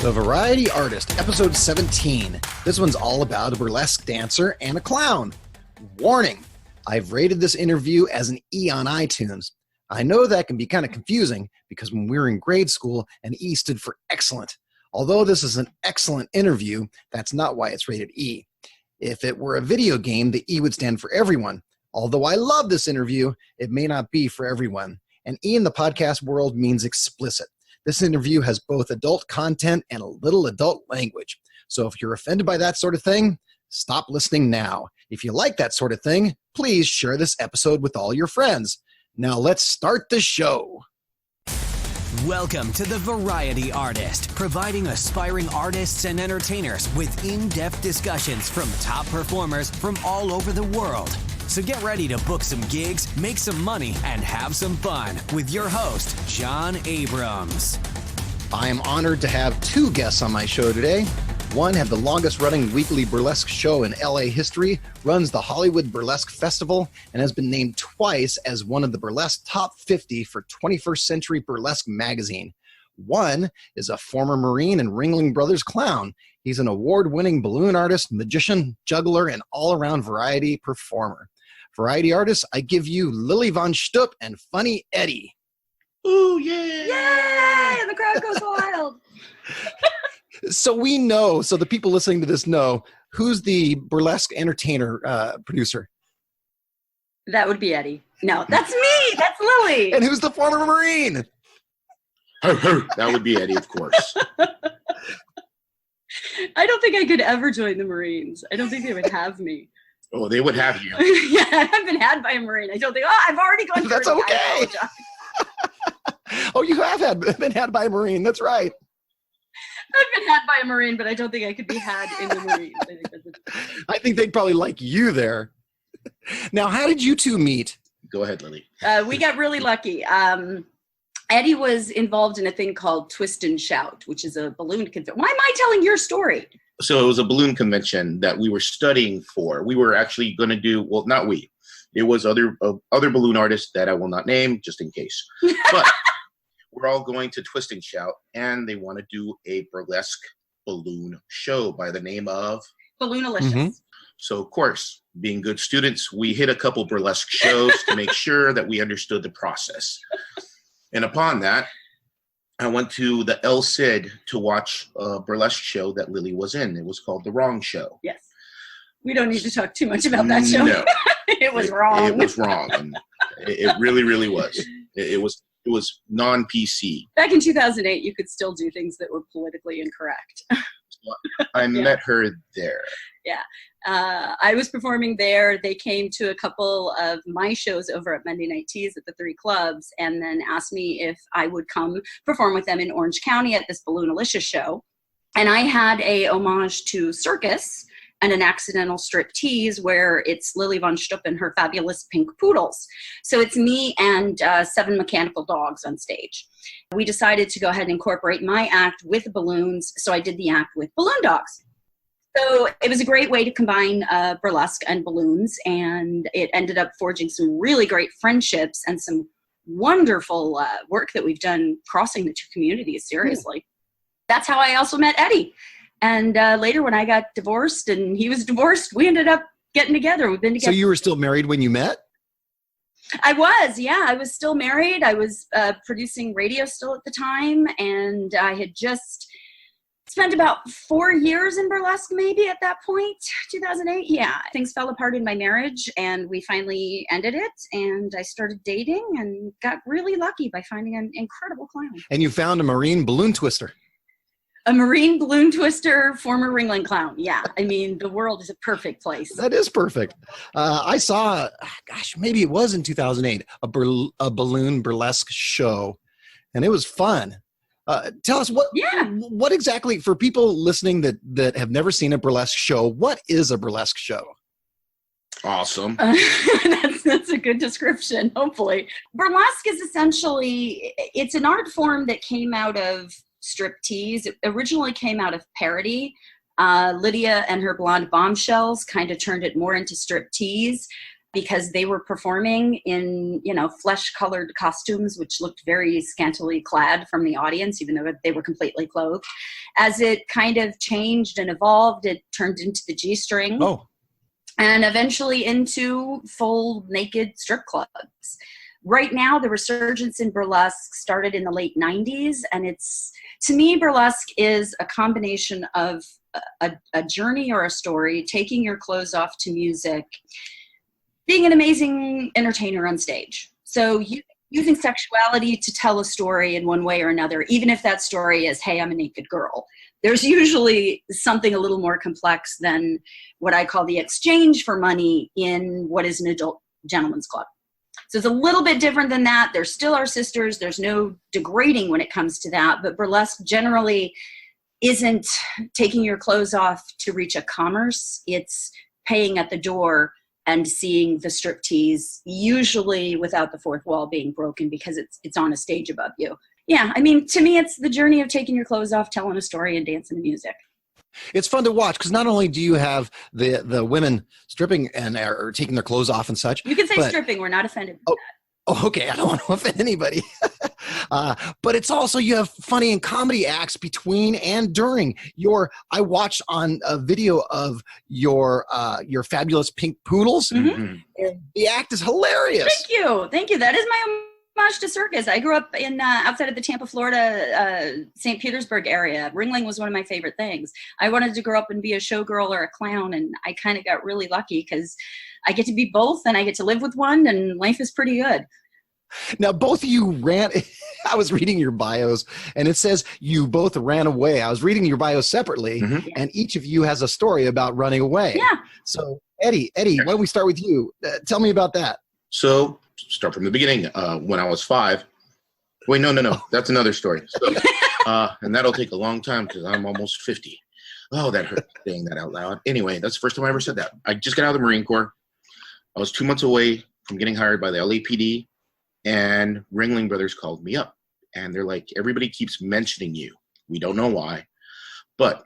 The Variety Artist, episode 17. This one's all about a burlesque dancer and a clown. Warning, I've rated this interview as an E on iTunes. I know that can be kind of confusing because when we were in grade school, an E stood for excellent. Although this is an excellent interview, that's not why it's rated E. If it were a video game, the E would stand for everyone. Although I love this interview, it may not be for everyone. An E in the podcast world means explicit. This interview has both adult content and a little adult language. So if you're offended by that sort of thing, stop listening now. If you like that sort of thing, please share this episode with all your friends. Now let's start the show. Welcome to The Variety Artist, providing aspiring artists and entertainers with in-depth discussions from top performers from all over the world. So get ready to book some gigs, make some money, and have some fun with your host, John Abrams. I am honored to have two guests on my show today. One had the longest-running weekly burlesque show in LA history, runs the Hollywood Burlesque Festival, and has been named twice as one of the Burlesque Top 50 for 21st Century Burlesque magazine. One is a former Marine and Ringling Brothers clown. He's an award-winning balloon artist, magician, juggler, and all-around variety performer. Variety artists, I give you Lili VonSchtupp and Funny Eddie. Ooh, yeah! Yay! And the crowd goes wild. So we know, so the people listening to this know, who's the burlesque entertainer producer? That would be Eddie. No, that's me. That's Lili. And who's the former Marine? That would be Eddie, of course. I don't think I could ever join the Marines. I don't think they would have me. Oh, they would have you. Yeah, I've been had by a Marine. I don't think, I've already gone through That's okay. Oh, you have been had by a Marine. That's right. I've been had by a Marine, but I don't think I could be had in the Marines. I think they'd probably like you there. Now, how did you two meet? Go ahead, Lili. We got really lucky. Eddie was involved in a thing called Twist and Shout, which is a balloon convention. Why am I telling your story? So it was a balloon convention that we were studying for. We were actually going to do, well, not we. It was other balloon artists that I will not name, just in case. But we're all going to Twist and Shout, and they want to do a burlesque balloon show by the name of Balloonalicious. Mm-hmm. So, of course, being good students, we hit a couple burlesque shows to make sure that we understood the process. And upon that, I went to the El Cid to watch a burlesque show that Lili was in. It was called The Wrong Show. Yes. We don't need to talk too much about that show. No. It was wrong. It was wrong. And it really, really was. It was non-PC. Back in 2008, you could still do things that were politically incorrect. I met her there. Yeah. I was performing there. They came to a couple of my shows over at Monday Night Tease at the 3 clubs and then asked me if I would come perform with them in Orange County at this Balloonalicious show. And I had a homage to circus and an accidental strip tease where it's Lili VonSchtupp and her fabulous pink poodles. So it's me and 7 mechanical dogs on stage. We decided to go ahead and incorporate my act with balloons, so I did the act with balloon dogs. So it was a great way to combine burlesque and balloons, and it ended up forging some really great friendships and some wonderful work that we've done crossing the two communities, seriously. That's how I also met Eddie. And later when I got divorced and he was divorced, we ended up getting together. We've been together. So you were still married when you met? I was, yeah. I was still married. I was producing radio still at the time. And I had just spent about 4 years in burlesque maybe at that point, 2008. Yeah, things fell apart in my marriage and we finally ended it. And I started dating and got really lucky by finding an incredible clown. And you found a Marine balloon twister. A Marine balloon twister, former Ringling clown. Yeah, I mean, the world is a perfect place. That is perfect. I saw, maybe it was in 2008, a balloon burlesque show, and it was fun. Tell us what exactly, for people listening that have never seen a burlesque show, what is a burlesque show? Awesome. That's a good description, hopefully. Burlesque is essentially, it's an art form that came out of strip tease. It originally came out of parody. Lydia and her Blonde Bombshells kind of turned it more into strip tease. because they were performing in, flesh-colored costumes, which looked very scantily clad from the audience, even though they were completely clothed. As it kind of changed and evolved, it turned into the G-string. Oh. And eventually into full naked strip clubs. Right now, the resurgence in burlesque started in the late 90s. And to me, burlesque is a combination of a journey or a story, taking your clothes off to music, being an amazing entertainer on stage. So using sexuality to tell a story in one way or another, even if that story is, hey, I'm a naked girl. There's usually something a little more complex than what I call the exchange for money in what is an adult gentleman's club. So it's a little bit different than that. They're still our sisters. There's no degrading when it comes to that. But burlesque generally isn't taking your clothes off to reach a commerce. It's paying at the door and seeing the striptease, usually without the fourth wall being broken because it's on a stage above you. Yeah, I mean, to me, it's the journey of taking your clothes off, telling a story, and dancing to music. It's fun to watch because not only do you have the women stripping and are taking their clothes off and such. You can say stripping. We're not offended by that. Oh, okay. I don't want to offend anybody. But it's also, you have funny and comedy acts between and during I watched on a video of your fabulous pink poodles. Mm-hmm. And the act is hilarious. Thank you. That is my homage to circus. I grew up in outside of the Tampa, Florida, St. Petersburg area. Ringling was one of my favorite things. I wanted to grow up and be a showgirl or a clown, and I kind of got really lucky because I get to be both and I get to live with one, and life is pretty good. Now, both of you ran. I was reading your bios, and it says you both ran away. I was reading your bios separately, and each of you has a story about running away. Yeah. So, Eddie, why don't we start with you? Tell me about that. So, start from the beginning. When I was 5. Wait, no. That's another story. So, and that'll take a long time because I'm almost 50. Oh, that hurt saying that out loud. Anyway, that's the first time I ever said that. I just got out of the Marine Corps. I was 2 months away from getting hired by the LAPD. And Ringling Brothers called me up, and they're like, everybody keeps mentioning you. We don't know why, but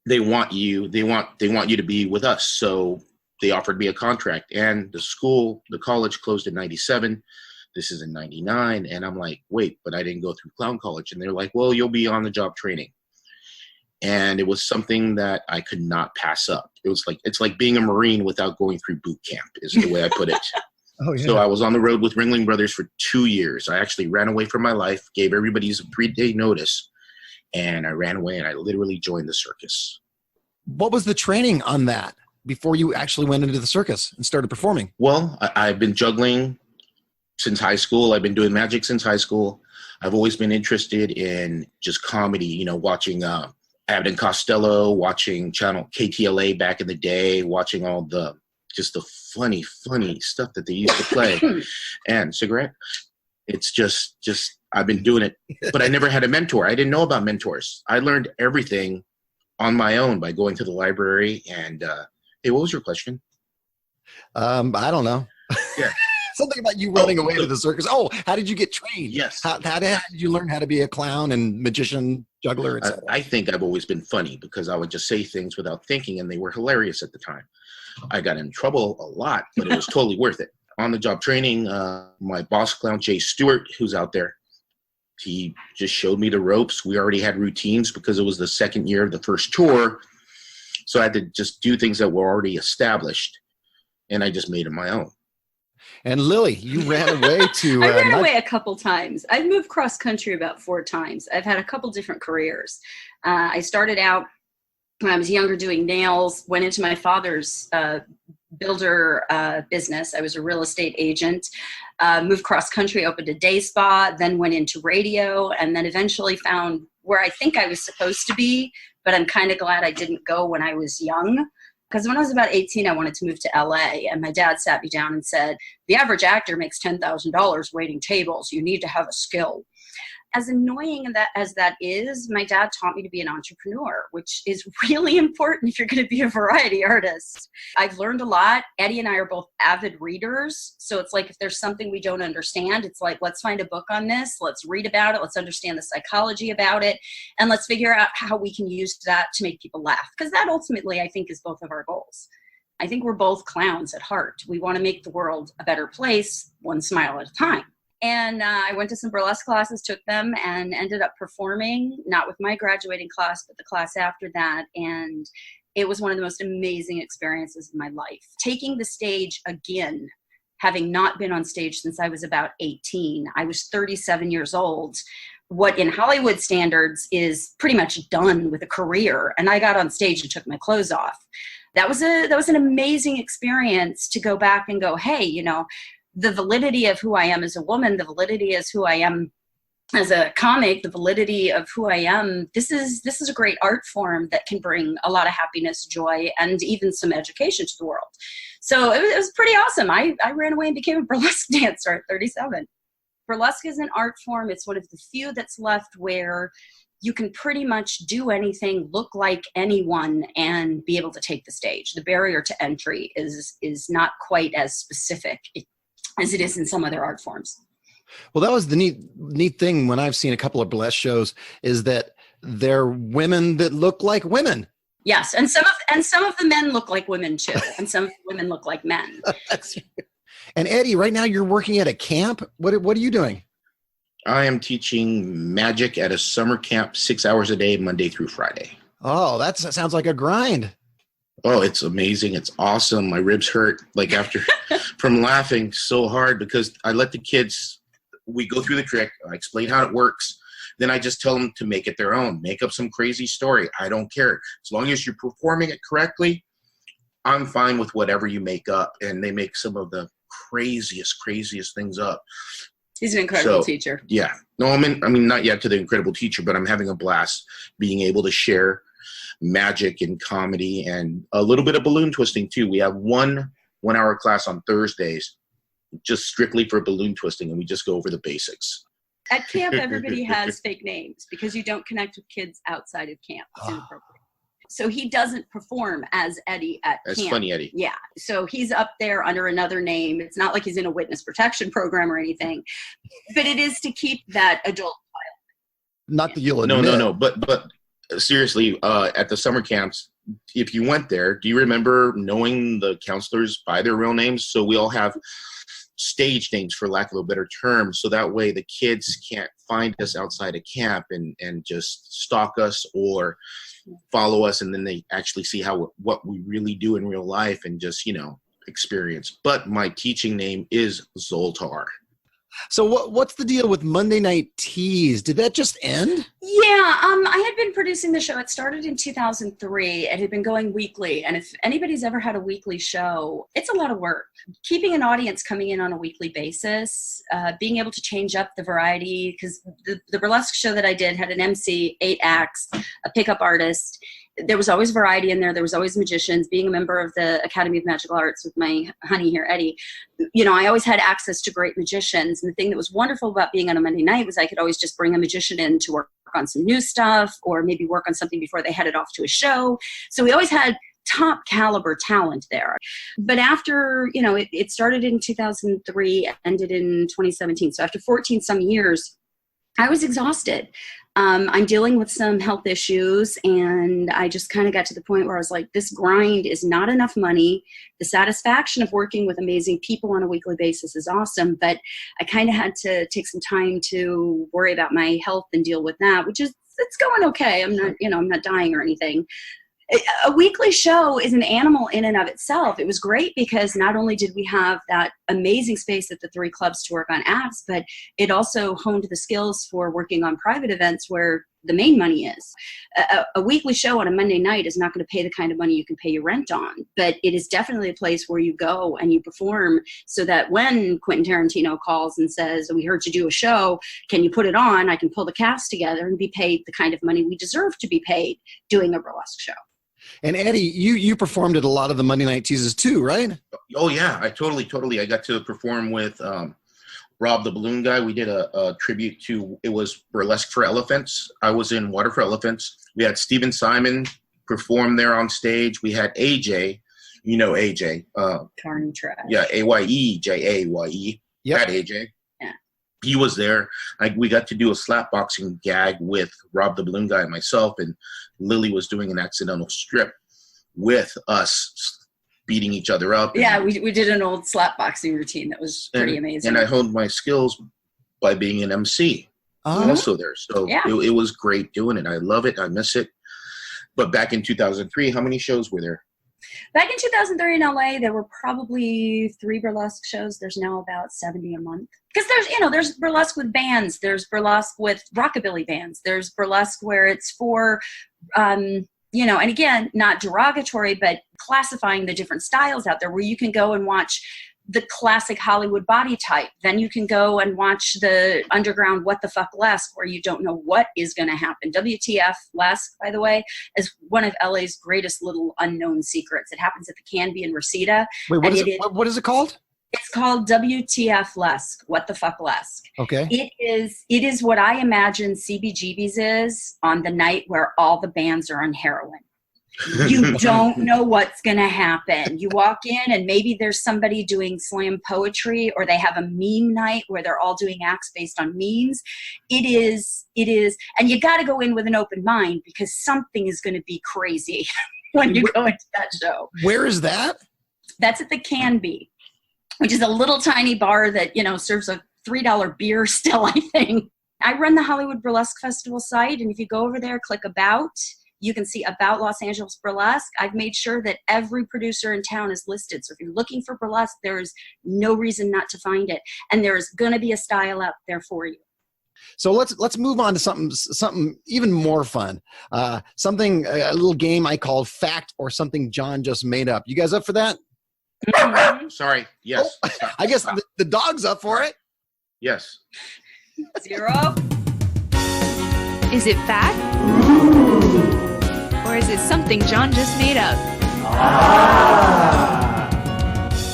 they want you. They want you to be with us. So they offered me a contract, and the college closed in 97. This is in 99. And I'm like, wait, but I didn't go through clown college. And they're like, well, you'll be on the job training. And it was something that I could not pass up. It's like being a Marine without going through boot camp is the way I put it. Oh, yeah. So I was on the road with Ringling Brothers for 2 years. I actually ran away from my life, gave everybody a 3-day notice, and I ran away, and I literally joined the circus. What was the training on that before you actually went into the circus and started performing? Well, I've been juggling since high school. I've been doing magic since high school. I've always been interested in just comedy, watching Abbott and Costello, watching channel KTLA back in the day, watching all the funny stuff that they used to play. And cigarette. It's just I've been doing it, but I never had a mentor. I didn't know about mentors. I learned everything on my own by going to the library. And hey, what was your question? I don't know. Yeah. Something about you running away to the circus. Oh, how did you get trained? Yes. How did you learn how to be a clown and magician, juggler, etc.? I think I've always been funny because I would just say things without thinking, and they were hilarious at the time. I got in trouble a lot, but it was totally worth it. On the job training, my boss clown, Jay Stewart, who's out there, he just showed me the ropes. We already had routines because it was the second year of the first tour. So I had to just do things that were already established, and I just made it my own. And Lili, you ran away to... I ran away a couple times. I've moved cross country about 4 times. I've had a couple different careers. I started out when I was younger doing nails, went into my father's builder business. I was a real estate agent, moved cross country, opened a day spa, then went into radio, and then eventually found where I think I was supposed to be, but I'm kind of glad I didn't go when I was young. Because when I was about 18, I wanted to move to LA, and my dad sat me down and said, the average actor makes $10,000 waiting tables. You need to have a skill. As annoying as that is, my dad taught me to be an entrepreneur, which is really important if you're going to be a variety artist. I've learned a lot. Eddie and I are both avid readers. So it's like if there's something we don't understand, it's like, let's find a book on this. Let's read about it. Let's understand the psychology about it. And let's figure out how we can use that to make people laugh. Because that ultimately, I think, is both of our goals. I think we're both clowns at heart. We want to make the world a better place, one smile at a time. And I went to some burlesque classes, took them, and ended up performing, not with my graduating class, but the class after that. And it was one of the most amazing experiences of my life. Taking the stage again, having not been on stage since I was about 18. I was 37 years old. What in Hollywood standards is pretty much done with a career. And I got on stage and took my clothes off. That was an amazing experience to go back and go, hey, you know, the validity of who I am as a woman, the validity as who I am as a comic, the validity of who I am. This is a great art form that can bring a lot of happiness, joy, and even some education to the world. So it was pretty awesome. I ran away and became a burlesque dancer at 37. Burlesque is an art form. It's one of the few that's left where you can pretty much do anything, look like anyone, and be able to take the stage. The barrier to entry is not quite as specific as it is in some other art forms. Well, that was the neat thing when I've seen a couple of burlesque shows is that they're women that look like women. Yes, and some of the men look like women too, and some of the women look like men. And Eddie, right now you're working at a camp. What are you doing? I am teaching magic at a summer camp, 6 hours a day, Monday through Friday. Oh, that sounds like a grind. Oh, it's amazing. It's awesome. My ribs hurt like after from laughing so hard because I let the kids, we go through the trick. I explain how it works. Then I just tell them to make it their own, make up some crazy story. I don't care. As long as you're performing it correctly, I'm fine with whatever you make up. And they make some of the craziest things up. He's an incredible teacher. Yeah. No, I mean, not yet to the incredible teacher, but I'm having a blast being able to share magic and comedy and a little bit of balloon twisting too. We have one hour class on Thursdays, just strictly for balloon twisting, and we just go over the basics. At camp, everybody has fake names because you don't connect with kids outside of camp. It's inappropriate. So he doesn't perform as Eddie at camp. As Funny Eddie. Yeah. So he's up there under another name. It's not like he's in a witness protection program or anything, but it is to keep that adult child. Not that you'll admit. No. But seriously, at the summer camps, if you went there, do you remember knowing the counselors by their real names? So we all have stage names, for lack of a better term, so that way the kids can't find us outside of camp and just stalk us or follow us, and then they actually see what we really do in real life and just, you know, experience. But my teaching name is Zoltar. So what's the deal with Monday Night Tease? Did that just end? Yeah, I had been producing the show. It started in 2003. It had been going weekly. And if anybody's ever had a weekly show, it's a lot of work. Keeping an audience coming in on a weekly basis, being able to change up the variety, because the burlesque show that I did had an MC, 8 acts, a pickup artist. There was always variety in there. There was always magicians. Being a member of the Academy of Magical Arts with my honey here, Eddie, you know, I always had access to great magicians. And the thing that was wonderful about being on a Monday night was I could always just bring a magician in to work on some new stuff or maybe work on something before they headed off to a show. So we always had top caliber talent there. But after, you know, it started in 2003, ended in 2017. So after 14 some years, I was exhausted. I'm dealing with some health issues, and I just kind of got to the point where I was like, this grind is not enough money. The satisfaction of working with amazing people on a weekly basis is awesome, but I kind of had to take some time to worry about my health and deal with that, which is, it's going okay. I'm not dying or anything. A weekly show is an animal in and of itself. It was great because not only did we have that amazing space at the 3 clubs to work on acts, but it also honed the skills for working on private events where the main money is. A weekly show on a Monday night is not going to pay the kind of money you can pay your rent on, but it is definitely a place where you go and you perform so that when Quentin Tarantino calls and says, we heard you do a show, can you put it on? I can pull the cast together and be paid the kind of money we deserve to be paid doing a burlesque show. And Eddie, you performed at a lot of the Monday Night Teases too, right? Oh yeah, I totally. I got to perform with Rob the Balloon Guy. We did a tribute to, it was Burlesque for Elephants. I was in Water for Elephants. We had Stephen Simon perform there on stage. We had AJ, you know AJ. Carney Trash. Yeah, AYE. Yep. That AJ. He was there. We got to do a slap boxing gag with Rob the Balloon Guy and myself, and Lili was doing an accidental strip with us beating each other up. Yeah, we did an old slap boxing routine that was pretty amazing. And I honed my skills by being an MC also there. So it was great doing it. I love it. I miss it. But back in 2003, how many shows were there? Back in 2003 in LA, there were probably 3 burlesque shows. There's now about 70 a month. Because there's burlesque with bands. There's burlesque with rockabilly bands. There's burlesque where it's for, and again, not derogatory, but classifying the different styles out there where you can go and watch the classic Hollywood body type. Then you can go and watch the underground what the fuck Lesque, where you don't know what is going to happen. WTF Lesque, by the way, is one of LA's greatest little unknown secrets. It happens at the Canby in Reseda. Wait, what is it called? It's called WTF Lesque, what the fuck Lesque. Okay. It is what I imagine CBGB's is on the night where all the bands are on heroin. You don't know what's going to happen. You walk in and maybe there's somebody doing slam poetry, or they have a meme night where they're all doing acts based on memes. It is, and you got to go in with an open mind because something is going to be crazy when you go into that show. Where is that? That's at the Canby, which is a little tiny bar that, serves a $3 beer still, I think. I run the Hollywood Burlesque Festival site, and if you go over there, click About, you can see About Los Angeles Burlesque. I've made sure that every producer in town is listed. So if you're looking for burlesque, there's no reason not to find it. And there's going to be a style out there for you. So let's move on to something even more fun. A little game I called Fact or Something John Just Made Up. You guys up for that? Mm-hmm. Sorry. Yes. Oh, I guess the dog's up for it. Yes. 0. Is it fact? Or is it something John just made up?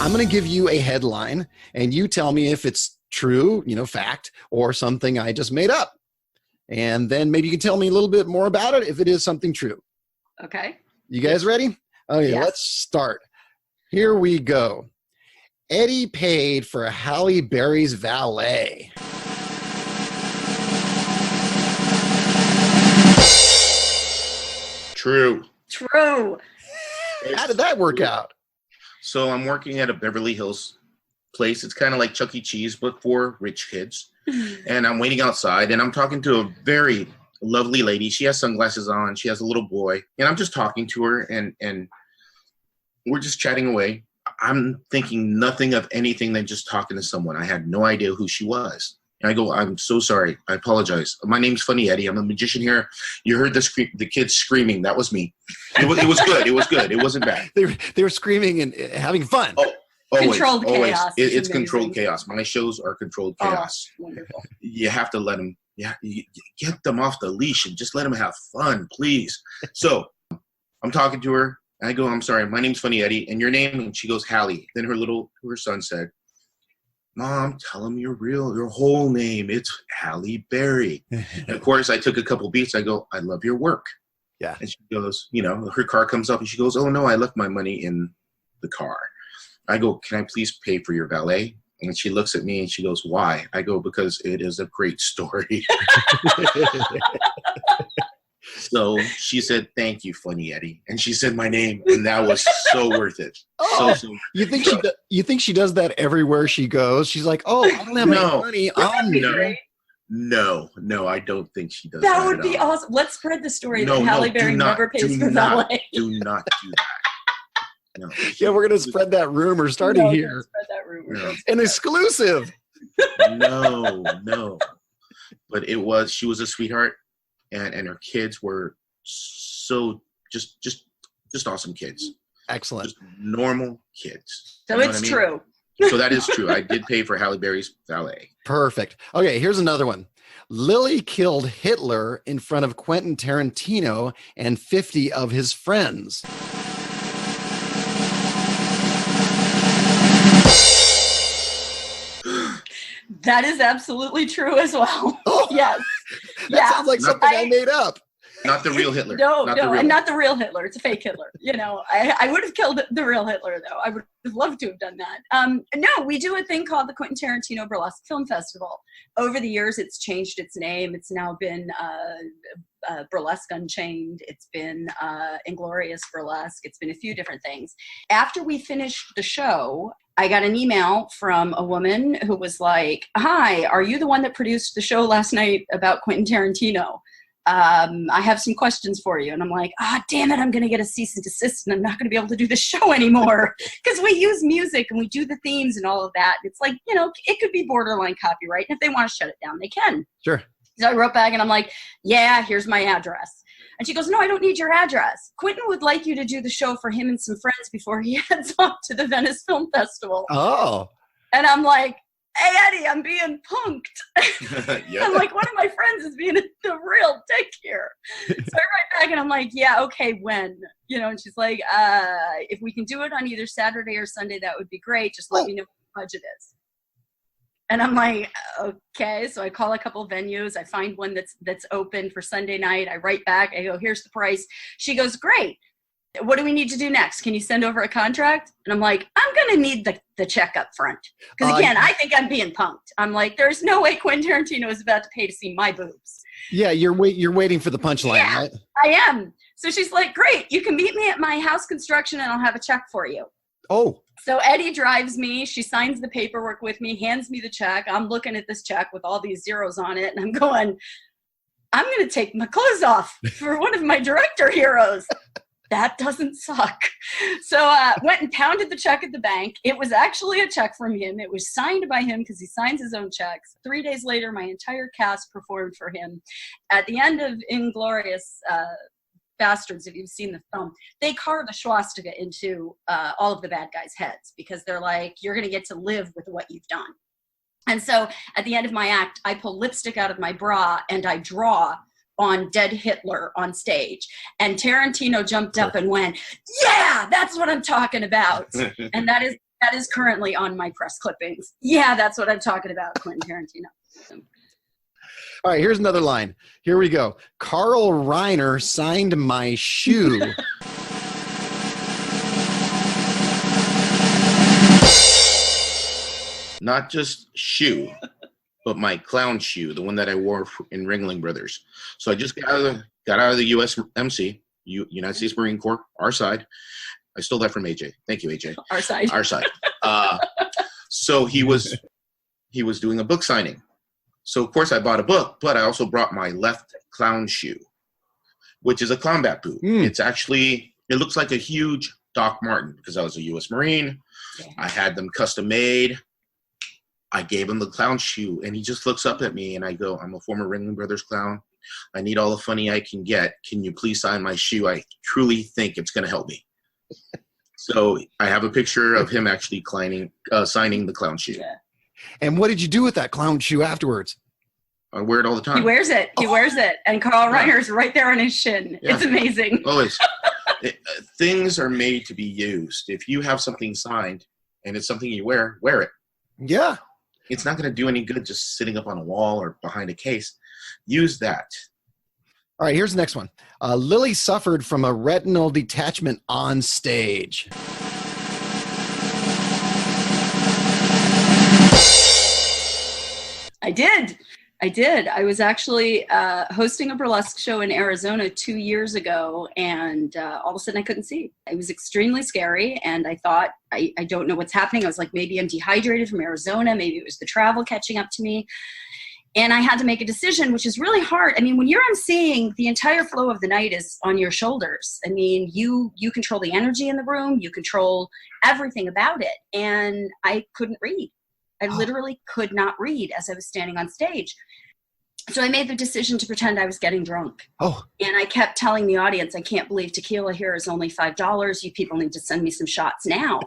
I'm going to give you a headline, and you tell me if it's true, fact, or something I just made up. And then maybe you can tell me a little bit more about it if it is something true. Okay. You guys ready? Okay, yes. Let's start. Here we go. Eddie paid for Halle Berry's valet. True. How did that work out? So I'm working at a Beverly Hills place. It's kind of like Chuck E. Cheese, but for rich kids. And I'm waiting outside, and I'm talking to a very lovely lady. She has sunglasses on. She has a little boy. And I'm just talking to her, and we're just chatting away. I'm thinking nothing of anything than just talking to someone. I had no idea who she was. And I go, I'm so sorry. I apologize. My name's Funny Eddie. I'm a magician here. You heard the kids screaming. That was me. It was good. It was good. It wasn't bad. They were screaming and having fun. Oh, always. Controlled chaos. It's controlled chaos. My shows are controlled chaos. Oh, wonderful. You have to let them, you get them off the leash and just let them have fun, please. So I'm talking to her. And I go, I'm sorry. My name's Funny Eddie. And your name? And she goes, Halle. Then her son said, Mom, tell him your whole name. It's Halle Berry. And of course, I took a couple beats. I go, I love your work. Yeah. And she goes, her car comes up and she goes, oh no, I left my money in the car. I go, can I please pay for your valet? And she looks at me and she goes, why? I go, because it is a great story. So she said, thank you, Funny Eddie. And she said my name, and that was so worth it. Oh, so you think she does that everywhere she goes? She's like, oh, I don't have any money on me. No, I don't think she does that. That would be awesome. Let's spread the story that Halle Berry never pays for valet. Do not do that. No. Yeah, we're going to spread that rumor starting here. Spread that rumor. No. An exclusive. No. But she was a sweetheart. And her kids were so just awesome kids. Excellent. Just normal kids. So it's true. So that is true. I did pay for Halle Berry's valet. Perfect. Okay, here's another one. Lili killed Hitler in front of Quentin Tarantino and 50 of his friends. That is absolutely true as well. Oh, yes. That sounds like something I made up. Not the real Hitler. No, not the real and not the real Hitler. It's a fake Hitler. You know, I would have killed the real Hitler, though. I would have loved to have done that. No, we do a thing called the Quentin Tarantino Burlesque Film Festival. Over the years, it's changed its name. It's now been Burlesque Unchained. It's been Inglorious Burlesque. It's been a few different things. After we finished the show, I got an email from a woman who was like, "Hi, are you the one that produced the show last night about Quentin Tarantino? I have some questions for you." And I'm like, damn it, I'm going to get a cease and desist and I'm not going to be able to do the show anymore because we use music and we do the themes and all of that. It's like, you know, it could be borderline copyright. And if they want to shut it down, they can. Sure. So I wrote back and I'm like, yeah, here's my address. And she goes, no, I don't need your address. Quentin would like you to do the show for him and some friends before he heads off to the Venice Film Festival. Oh. And I'm like, hey, Eddie, I'm being punked. Yeah. I'm like, one of my friends is being the real dick here. So I write back and I'm like, yeah, okay, when? You know, and she's like, if we can do it on either Saturday or Sunday, that would be great. Just let me know what the budget is. And I'm like, okay. So I call a couple venues. I find one that's open for Sunday night. I write back. I go, here's the price. She goes, great. What do we need to do next? Can you send over a contract? And I'm like, I'm going to need the check up front. Because again, I think I'm being punked. I'm like, there's no way Quentin Tarantino is about to pay to see my boobs. Yeah, you're waiting for the punchline, yeah, right? I am. So she's like, great. You can meet me at my house construction and I'll have a check for you. Oh. So Eddie drives me. She signs the paperwork with me, hands me the check. I'm looking at this check with all these zeros on it. And I'm going, I'm going to take my clothes off for one of my director heroes. That doesn't suck. So went and pounded the check at the bank. It was actually a check from him. It was signed by him because he signs his own checks. 3 days later, my entire cast performed for him. At the end of Inglorious Bastards, if you've seen the film, they carve a swastika into all of the bad guys' heads because they're like, you're going to get to live with what you've done. And so at the end of my act, I pull lipstick out of my bra and I draw on dead Hitler on stage. And Tarantino jumped up and went, yeah, that's what I'm talking about. And that is currently on my press clippings. Yeah, that's what I'm talking about, Quentin Tarantino. All right, here's another line. Here we go. Carl Reiner signed my shoe. Not just shoe, but my clown shoe, the one that I wore in Ringling Brothers. So I just got out of the USMC, United States Marine Corps, our side. I stole that from AJ. Thank you, AJ. Our side. Our side. So he was doing a book signing. So of course I bought a book, but I also brought my left clown shoe, which is a combat boot. It's actually, it looks like a huge Doc Martin because I was a U.S. Marine. Yeah. I had them custom made. I gave him the clown shoe, and he just looks up at me, and I go, I'm a former Ringling Brothers clown. I need all the funny I can get. Can you please sign my shoe? I truly think it's going to help me. So I have a picture of him actually signing the clown shoe. Yeah. And what did you do with that clown shoe afterwards? I wear it all the time. He wears it. He wears it. And Carl Reiner's right there on his shin. Yeah. It's amazing. Always. Things are made to be used. If you have something signed and it's something you wear it. Yeah. It's not going to do any good just sitting up on a wall or behind a case. Use that. All right, here's the next one. Lili suffered from a retinal detachment on stage. I did. I was actually hosting a burlesque show in Arizona 2 years ago, and all of a sudden I couldn't see. It was extremely scary, and I thought, I don't know what's happening. I was like, maybe I'm dehydrated from Arizona. Maybe it was the travel catching up to me. And I had to make a decision, which is really hard. I mean, when you're emceeing, the entire flow of the night is on your shoulders. I mean, you control the energy in the room. You control everything about it. And I couldn't read. I literally could not read as I was standing on stage. So I made the decision to pretend I was getting drunk. Oh. And I kept telling the audience, I can't believe tequila here is only $5. You people need to send me some shots now.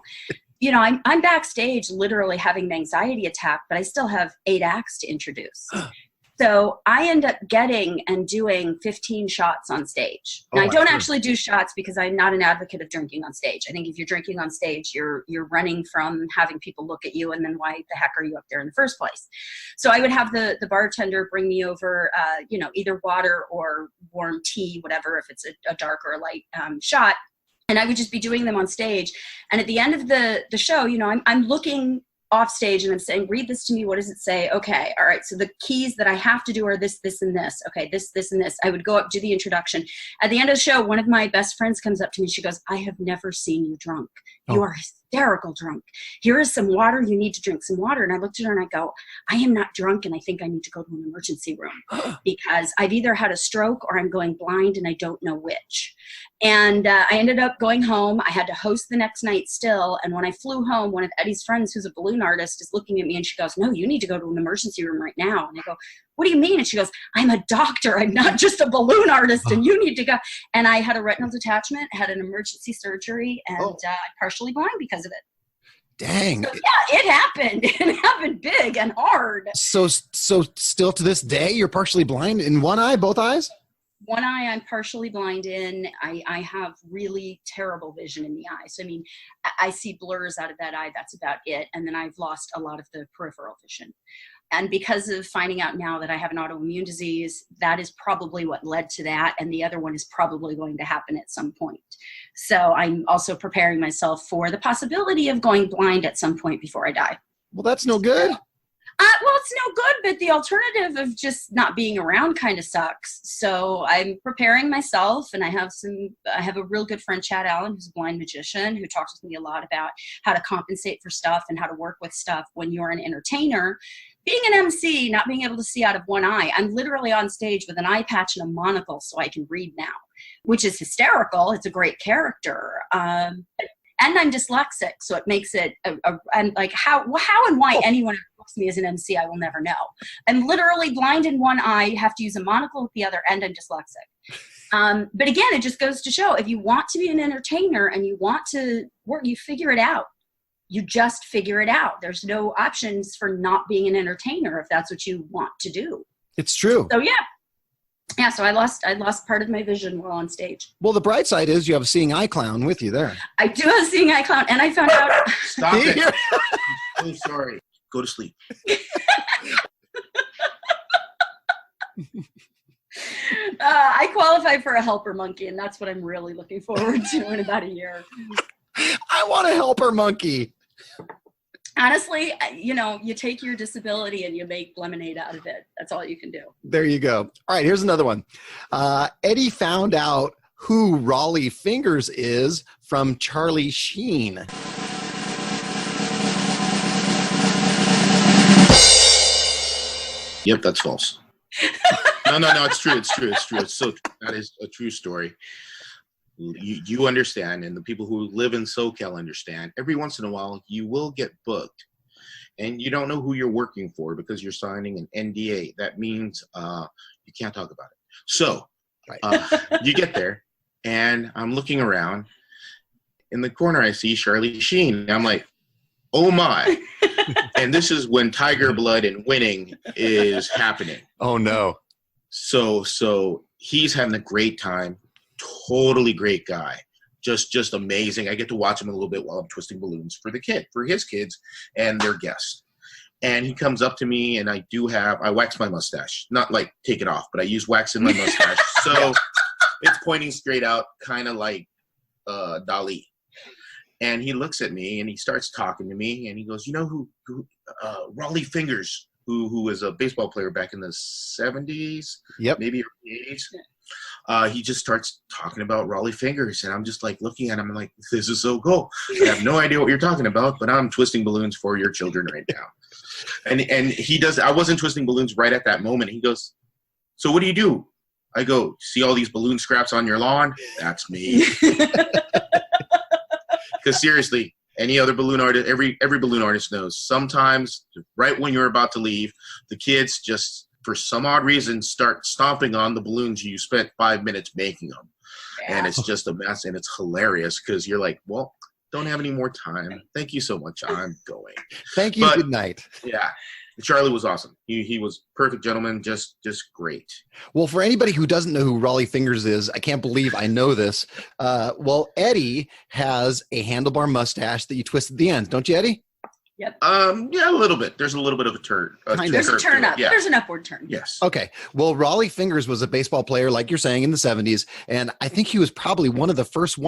You know, I'm backstage literally having an anxiety attack, but I still have 8 acts to introduce. So I end up getting and doing 15 shots on stage. Now, I don't actually do shots because I'm not an advocate of drinking on stage. I think if you're drinking on stage, you're running from having people look at you, and then why the heck are you up there in the first place? So I would have the bartender bring me over, either water or warm tea, whatever, if it's a dark or a light shot. And I would just be doing them on stage. And at the end of the show, I'm looking off stage and I'm saying, read this to me. What does it say? Okay. All right. So the keys that I have to do are this, this, and this. Okay. This, and this. I would go up, do the introduction. At the end of the show, one of my best friends comes up to me. She goes, I have never seen you drunk. You are hysterical drunk. Here is some water. You need to drink some water. And I looked at her and I go, I am not drunk. And I think I need to go to an emergency room because I've either had a stroke or I'm going blind and I don't know which. And I ended up going home. I had to host the next night still. And when I flew home, one of Eddie's friends, who's a balloon artist, is looking at me and she goes, no, you need to go to an emergency room right now. And I go, what do you mean? And she goes, I'm a doctor. I'm not just a balloon artist and you need to go. And I had a retinal detachment, had an emergency surgery, and I'm partially blind because of it. Dang. So, yeah, it happened. It happened big and hard. So still to this day, you're partially blind in one eye, both eyes? One eye I'm partially blind in. I have really terrible vision in the eye. So, I mean, I see blurs out of that eye. That's about it. And then I've lost a lot of the peripheral vision. And because of finding out now that I have an autoimmune disease, that is probably what led to that. And the other one is probably going to happen at some point. So I'm also preparing myself for the possibility of going blind at some point before I die. Well, that's no good. Well, it's no good, but the alternative of just not being around kind of sucks. So I'm preparing myself, and I have a real good friend, Chad Allen, who's a blind magician, who talks with me a lot about how to compensate for stuff and how to work with stuff when you're an entertainer. Being an MC, not being able to see out of one eye, I'm literally on stage with an eye patch and a monocle so I can read now, which is hysterical. It's a great character. And I'm dyslexic, so it makes it and like how and why anyone books me as an MC, I will never know. I'm literally blind in one eye, have to use a monocle with the other, and I'm dyslexic. But again, it just goes to show, if you want to be an entertainer and you want to work, you figure it out. You just figure it out. There's no options for not being an entertainer if that's what you want to do. It's true. So yeah, so I lost part of my vision while on stage. Well, the bright side is you have a seeing eye clown with you there. I do have a seeing eye clown, and I found out. Stop it. I'm so sorry. Go to sleep. I qualify for a helper monkey, and that's what I'm really looking forward to in about a year. I want a helper monkey. Honestly, you take your disability and you make lemonade out of it. That's all you can do. There you go. All right, here's another one. Eddie found out who Raleigh Fingers is from Charlie Sheen. Yep, that's false. No, it's true. It's so true. That is a true story. You understand, and the people who live in SoCal understand, every once in a while you will get booked and you don't know who you're working for because you're signing an NDA. That means you can't talk about it. So you get there and I'm looking around. In the corner I see Charlie Sheen. I'm like, oh my. And this is when Tiger Blood and Winning is happening. Oh no. So he's having a great time. Totally great guy. Just amazing. I get to watch him a little bit while I'm twisting balloons for his kids and their guests. And he comes up to me, and I wax my mustache. Not like take it off, but I use wax in my mustache. So it's pointing straight out, kind of like Dali. And he looks at me and he starts talking to me, and he goes, who Raleigh Fingers, who was a baseball player back in the 70s, yep, maybe early 80s. He just starts talking about Raleigh Fingers, and I'm just like looking at him, I'm like, this is so cool. I have no idea what you're talking about, but I'm twisting balloons for your children right now. And he does. I wasn't twisting balloons right at that moment. He goes, so what do you do? I go, see all these balloon scraps on your lawn? That's me. Because seriously, any other balloon artist, every balloon artist knows, sometimes right when you're about to leave, the kids just, for some odd reason, start stomping on the balloons you spent 5 minutes making them. Yeah. And it's just a mess, and it's hilarious because you're like, well, don't have any more time. Thank you so much. I'm going. Thank you. Good night. Yeah. Charlie was awesome. He was perfect gentleman, just great. Well, for anybody who doesn't know who Raleigh Fingers is, I can't believe I know this. Well, Eddie has a handlebar mustache that you twist at the end, don't you, Eddie? Yep. Yeah, a little bit. There's a little bit of a turn. There's a turn up. Yeah. There's an upward turn. Yes. Okay. Well, Raleigh Fingers was a baseball player, like you're saying, in the 70s. And I think he was probably one of the first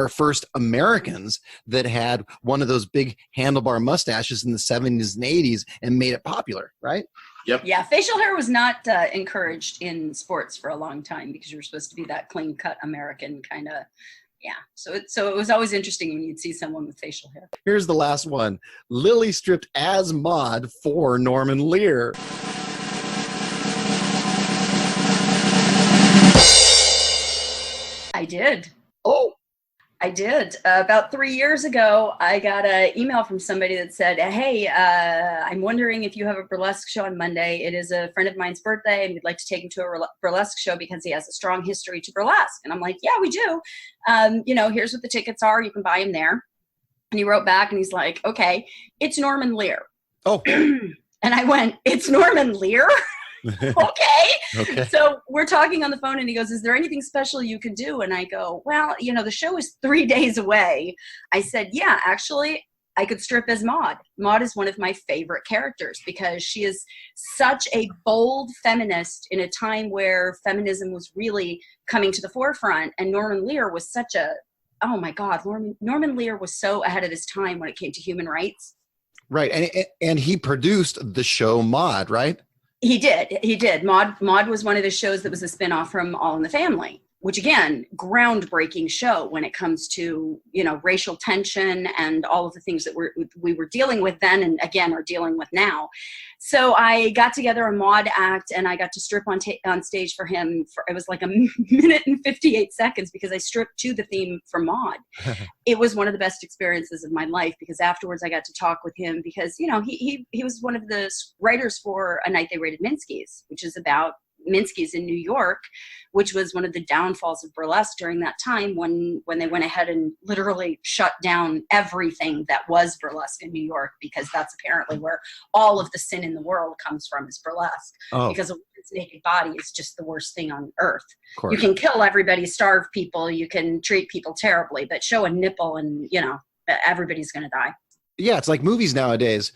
first Americans that had one of those big handlebar mustaches in the 70s and 80s and made it popular, right? Yep. Yeah, facial hair was not encouraged in sports for a long time because you were supposed to be that clean-cut American kind of. Yeah, so it was always interesting when you'd see someone with facial hair. Here's the last one. Lili stripped as Maud for Norman Lear. I did. Oh. I did. About 3 years ago, I got an email from somebody that said, hey, I'm wondering if you have a burlesque show on Monday. It is a friend of mine's birthday, and we'd like to take him to a burlesque show because he has a strong history to burlesque. And I'm like, yeah, we do. Here's what the tickets are. You can buy them there. And he wrote back, and he's like, okay, it's Norman Lear. Oh. And I went, it's Norman Lear? Okay. So we're talking on the phone and he goes, is there anything special you could do? And I go, well, the show is 3 days away. I said, yeah, actually, I could strip as Maud. Maud is one of my favorite characters because she is such a bold feminist in a time where feminism was really coming to the forefront. And Norman Lear was oh my God, Norman Lear was so ahead of his time when it came to human rights. Right. And he produced the show Maud, right? He did. Maud was one of the shows that was a spinoff from All in the Family, which again, groundbreaking show when it comes to, racial tension and all of the things that we were dealing with then and again are dealing with now. So I got together a Maud act and I got to strip on stage for him. It was like a minute and 58 seconds because I stripped to the theme for Maud. It was one of the best experiences of my life because afterwards I got to talk with him because, he was one of the writers for A Night They Raided Minsky's, which is about Minsky's in New York, which was one of the downfalls of burlesque during that time when they went ahead and literally shut down everything that was burlesque in New York because that's apparently where all of the sin in the world comes from is burlesque. Because a woman's naked body is just the worst thing on earth. You can kill everybody, starve people, you can treat people terribly, but show a nipple and, everybody's going to die. Yeah, it's like movies nowadays.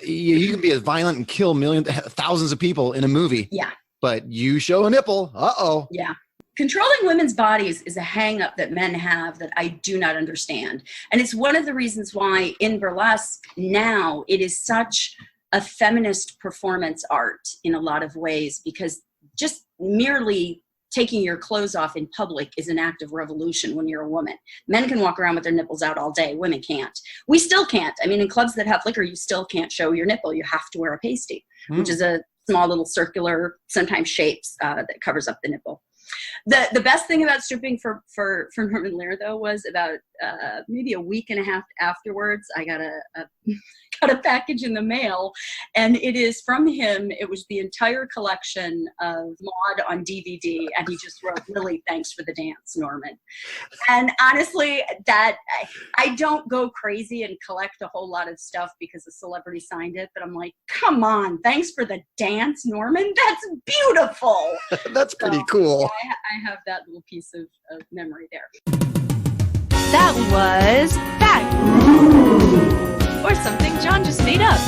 You can be as violent and kill thousands of people in a movie. Yeah. But you show a nipple, uh-oh. Yeah. Controlling women's bodies is a hang-up that men have that I do not understand. And it's one of the reasons why in burlesque now it is such a feminist performance art in a lot of ways because just merely taking your clothes off in public is an act of revolution when you're a woman. Men can walk around with their nipples out all day. Women can't. We still can't. I mean, in clubs that have liquor, you still can't show your nipple. You have to wear a pasty, which is a small little circular, sometimes shapes that covers up the nipple. The best thing about stripping for Norman Lear though was about maybe a week and a half afterwards, I got a package in the mail, and it is from him. It was the entire collection of Maud on DVD, and he just wrote, "Lili, thanks for the dance, Norman." And honestly, that I don't go crazy and collect a whole lot of stuff because a celebrity signed it, but I'm like, come on, thanks for the dance, Norman. That's beautiful. That's pretty cool. Yeah, I have that little piece of memory there. That was fact. Or something John just made up.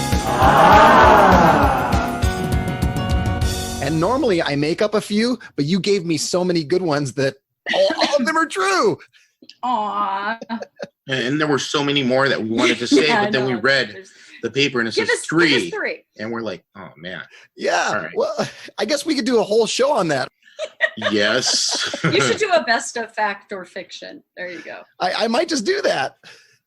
And normally I make up a few, but you gave me so many good ones that all of them are true. Aww. And there were so many more that we wanted to say, but then we read the paper and it says three. And we're like, oh, man. Yeah. Right. Well, I guess we could do a whole show on that. Yes. You should do a best of fact or fiction. There you go. I might just do that.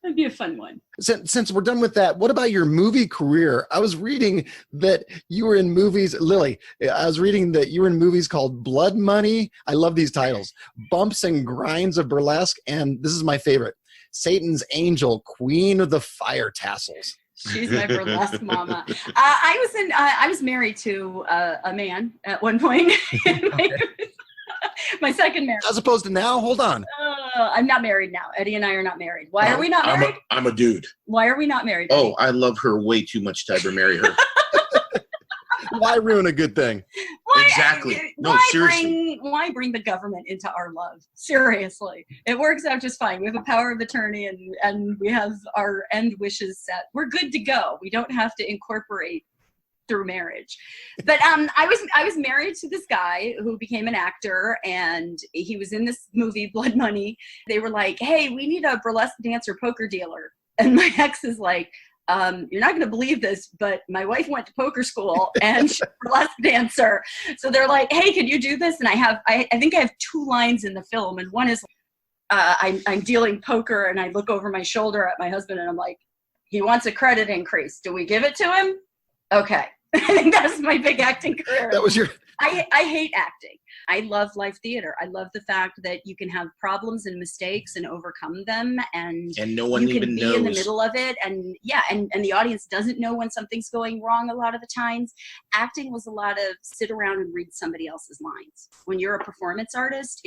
That'd be a fun one. Since we're done with that, what about your movie career? I was reading that you were in movies, Lili, I was reading that you were in movies called Blood Money. I love these titles. Bumps and Grinds of Burlesque. And this is my favorite. Satan's Angel, Queen of the Fire Tassels. She's my burlesque mama. I was married to a man at one point. My second marriage. As opposed to now? Hold on. I'm not married now. Eddie and I are not married. Why are we not married? I'm a dude. Why are we not married? Oh, I love her way too much to ever marry her. Why ruin a good thing? Exactly. No, seriously. Why bring the government into our love? Seriously. It works out just fine. We have a power of attorney and we have our end wishes set. We're good to go. We don't have to incorporate through marriage. But I was married to this guy who became an actor, and he was in this movie Blood Money. They were like, hey, we need a burlesque dancer poker dealer. And my ex is like, you're not going to believe this, but my wife went to poker school and she's a burlesque dancer. So they're like, hey, can you do this? And I think I have 2 lines in the film. And one is, I'm dealing poker and I look over my shoulder at my husband and I'm like, he wants a credit increase. Do we give it to him? Okay. I think that's my big acting career. That was your... I hate acting. I love live theater. I love the fact that you can have problems and mistakes and overcome them, and no one you even can be knows in the middle of it. And yeah, and the audience doesn't know when something's going wrong a lot of the times. Acting was a lot of sit around and read somebody else's lines. When you're a performance artist,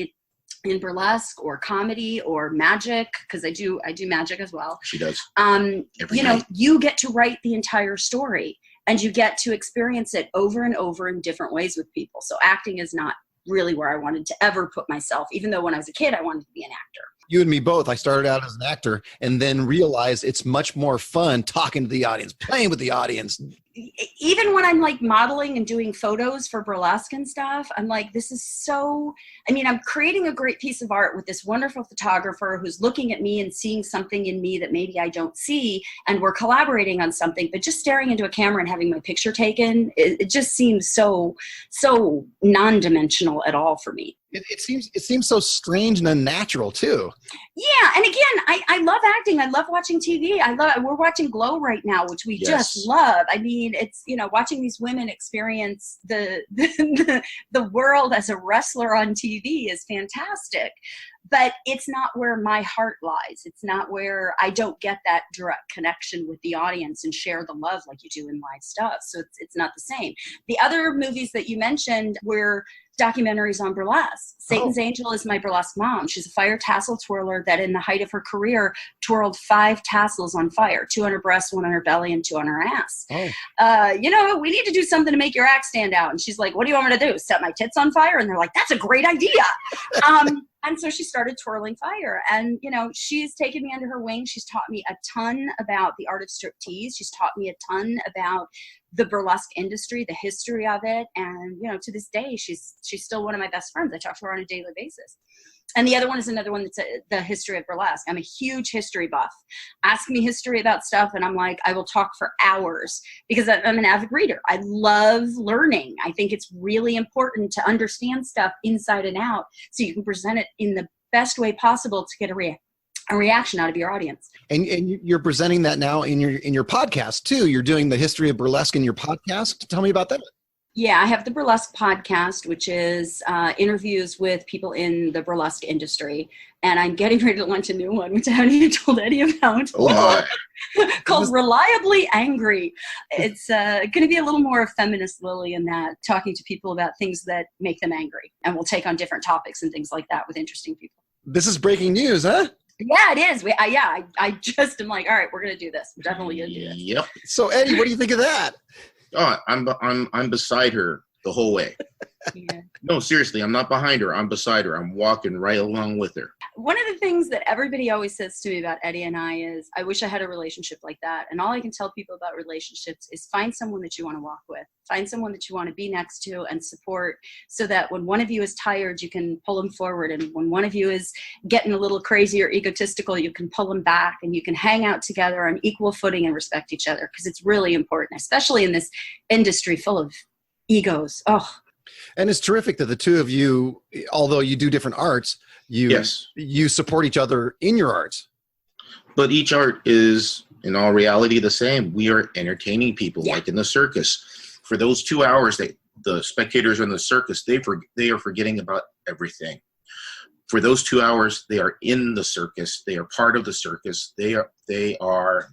in burlesque or comedy or magic, because I do magic as well. She does. You know, you get to write the entire story. And you get to experience it over and over in different ways with people. So acting is not really where I wanted to ever put myself, even though when I was a kid, I wanted to be an actor. You and me both. I started out as an actor and then realized it's much more fun talking to the audience, playing with the audience. Even when I'm like modeling and doing photos for burlesque and stuff, I'm like, this is so, I mean, I'm creating a great piece of art with this wonderful photographer who's looking at me and seeing something in me that maybe I don't see. And we're collaborating on something, but just staring into a camera and having my picture taken, it just seems so non-dimensional at all for me. It seems so strange and unnatural too. Yeah, and again, I love acting. I love watching TV. We're watching Glow right now, which we just love. I mean, it's, you know, watching these women experience the world as a wrestler on TV is fantastic. But it's not where my heart lies. It's not where I don't get that direct connection with the audience and share the love like you do in live stuff. So it's not the same. The other movies that you mentioned were documentaries on burlesque. Satan's Angel is my burlesque mom. She's a fire tassel twirler that in the height of her career twirled 5 tassels on fire, 2 on her breast, 1 on her belly, and 2 on her ass. You know, we need to do something to make your act stand out. And she's like, what do you want me to do? Set my tits on fire? And they're like, that's a great idea. And so she started twirling fire, and, you know, she's taken me under her wing. She's taught me a ton about the art of striptease. She's taught me a ton about the burlesque industry, the history of it. And, you know, to this day, she's still one of my best friends. I talk to her on a daily basis. And the other one is another one that's the history of burlesque. I'm a huge history buff. Ask me history about stuff, and I'm like, I will talk for hours because I'm an avid reader. I love learning. I think it's really important to understand stuff inside and out so you can present it in the best way possible to get a reaction out of your audience. And you're presenting that now in your podcast too. You're doing the history of burlesque in your podcast. Tell me about that. Yeah, I have the Burlesque Podcast, which is interviews with people in the burlesque industry. And I'm getting ready to launch a new one, which I haven't even told Eddie about, called Reliably Angry. It's going to be a little more feminist Lili in that, talking to people about things that make them angry. And we'll take on different topics and things like that with interesting people. This is breaking news, huh? Yeah, it is. I just am like, all right, we're going to do this. We're definitely going to do this. Yep. So, Eddie, what do you think of that? Oh, I'm beside her the whole way. Yeah. No, seriously, I'm not behind her. I'm beside her. I'm walking right along with her. One of the things that everybody always says to me about Eddie and I is, I wish I had a relationship like that. And all I can tell people about relationships is find someone that you want to walk with. Find someone that you want to be next to and support, so that when one of you is tired, you can pull them forward. And when one of you is getting a little crazy or egotistical, you can pull them back, and you can hang out together on equal footing and respect each other, because it's really important, especially in this industry full of egos. Oh. And it's terrific that the two of you, although you do different arts, you support each other in your arts. But each art is, in all reality, the same. We are entertaining people, like in the circus. For those 2 hours, the spectators in the circus, they are forgetting about everything. For those 2 hours, they are in the circus. They are part of the circus. They are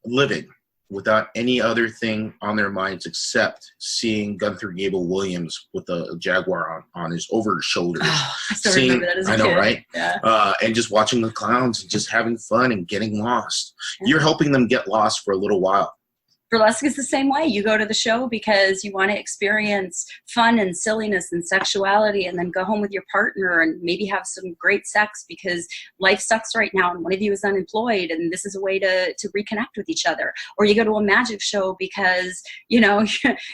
living without any other thing on their minds except seeing Gunther Gable-Williams with a jaguar on his over his shoulders. Oh, I still remember that as a kid. Right? Yeah. And just watching the clowns and just having fun and getting lost. Yeah. You're helping them get lost for a little while. Burlesque is the same way. You go to the show because you want to experience fun and silliness and sexuality, and then go home with your partner and maybe have some great sex because life sucks right now and one of you is unemployed, and this is a way to reconnect with each other. Or you go to a magic show because, you know,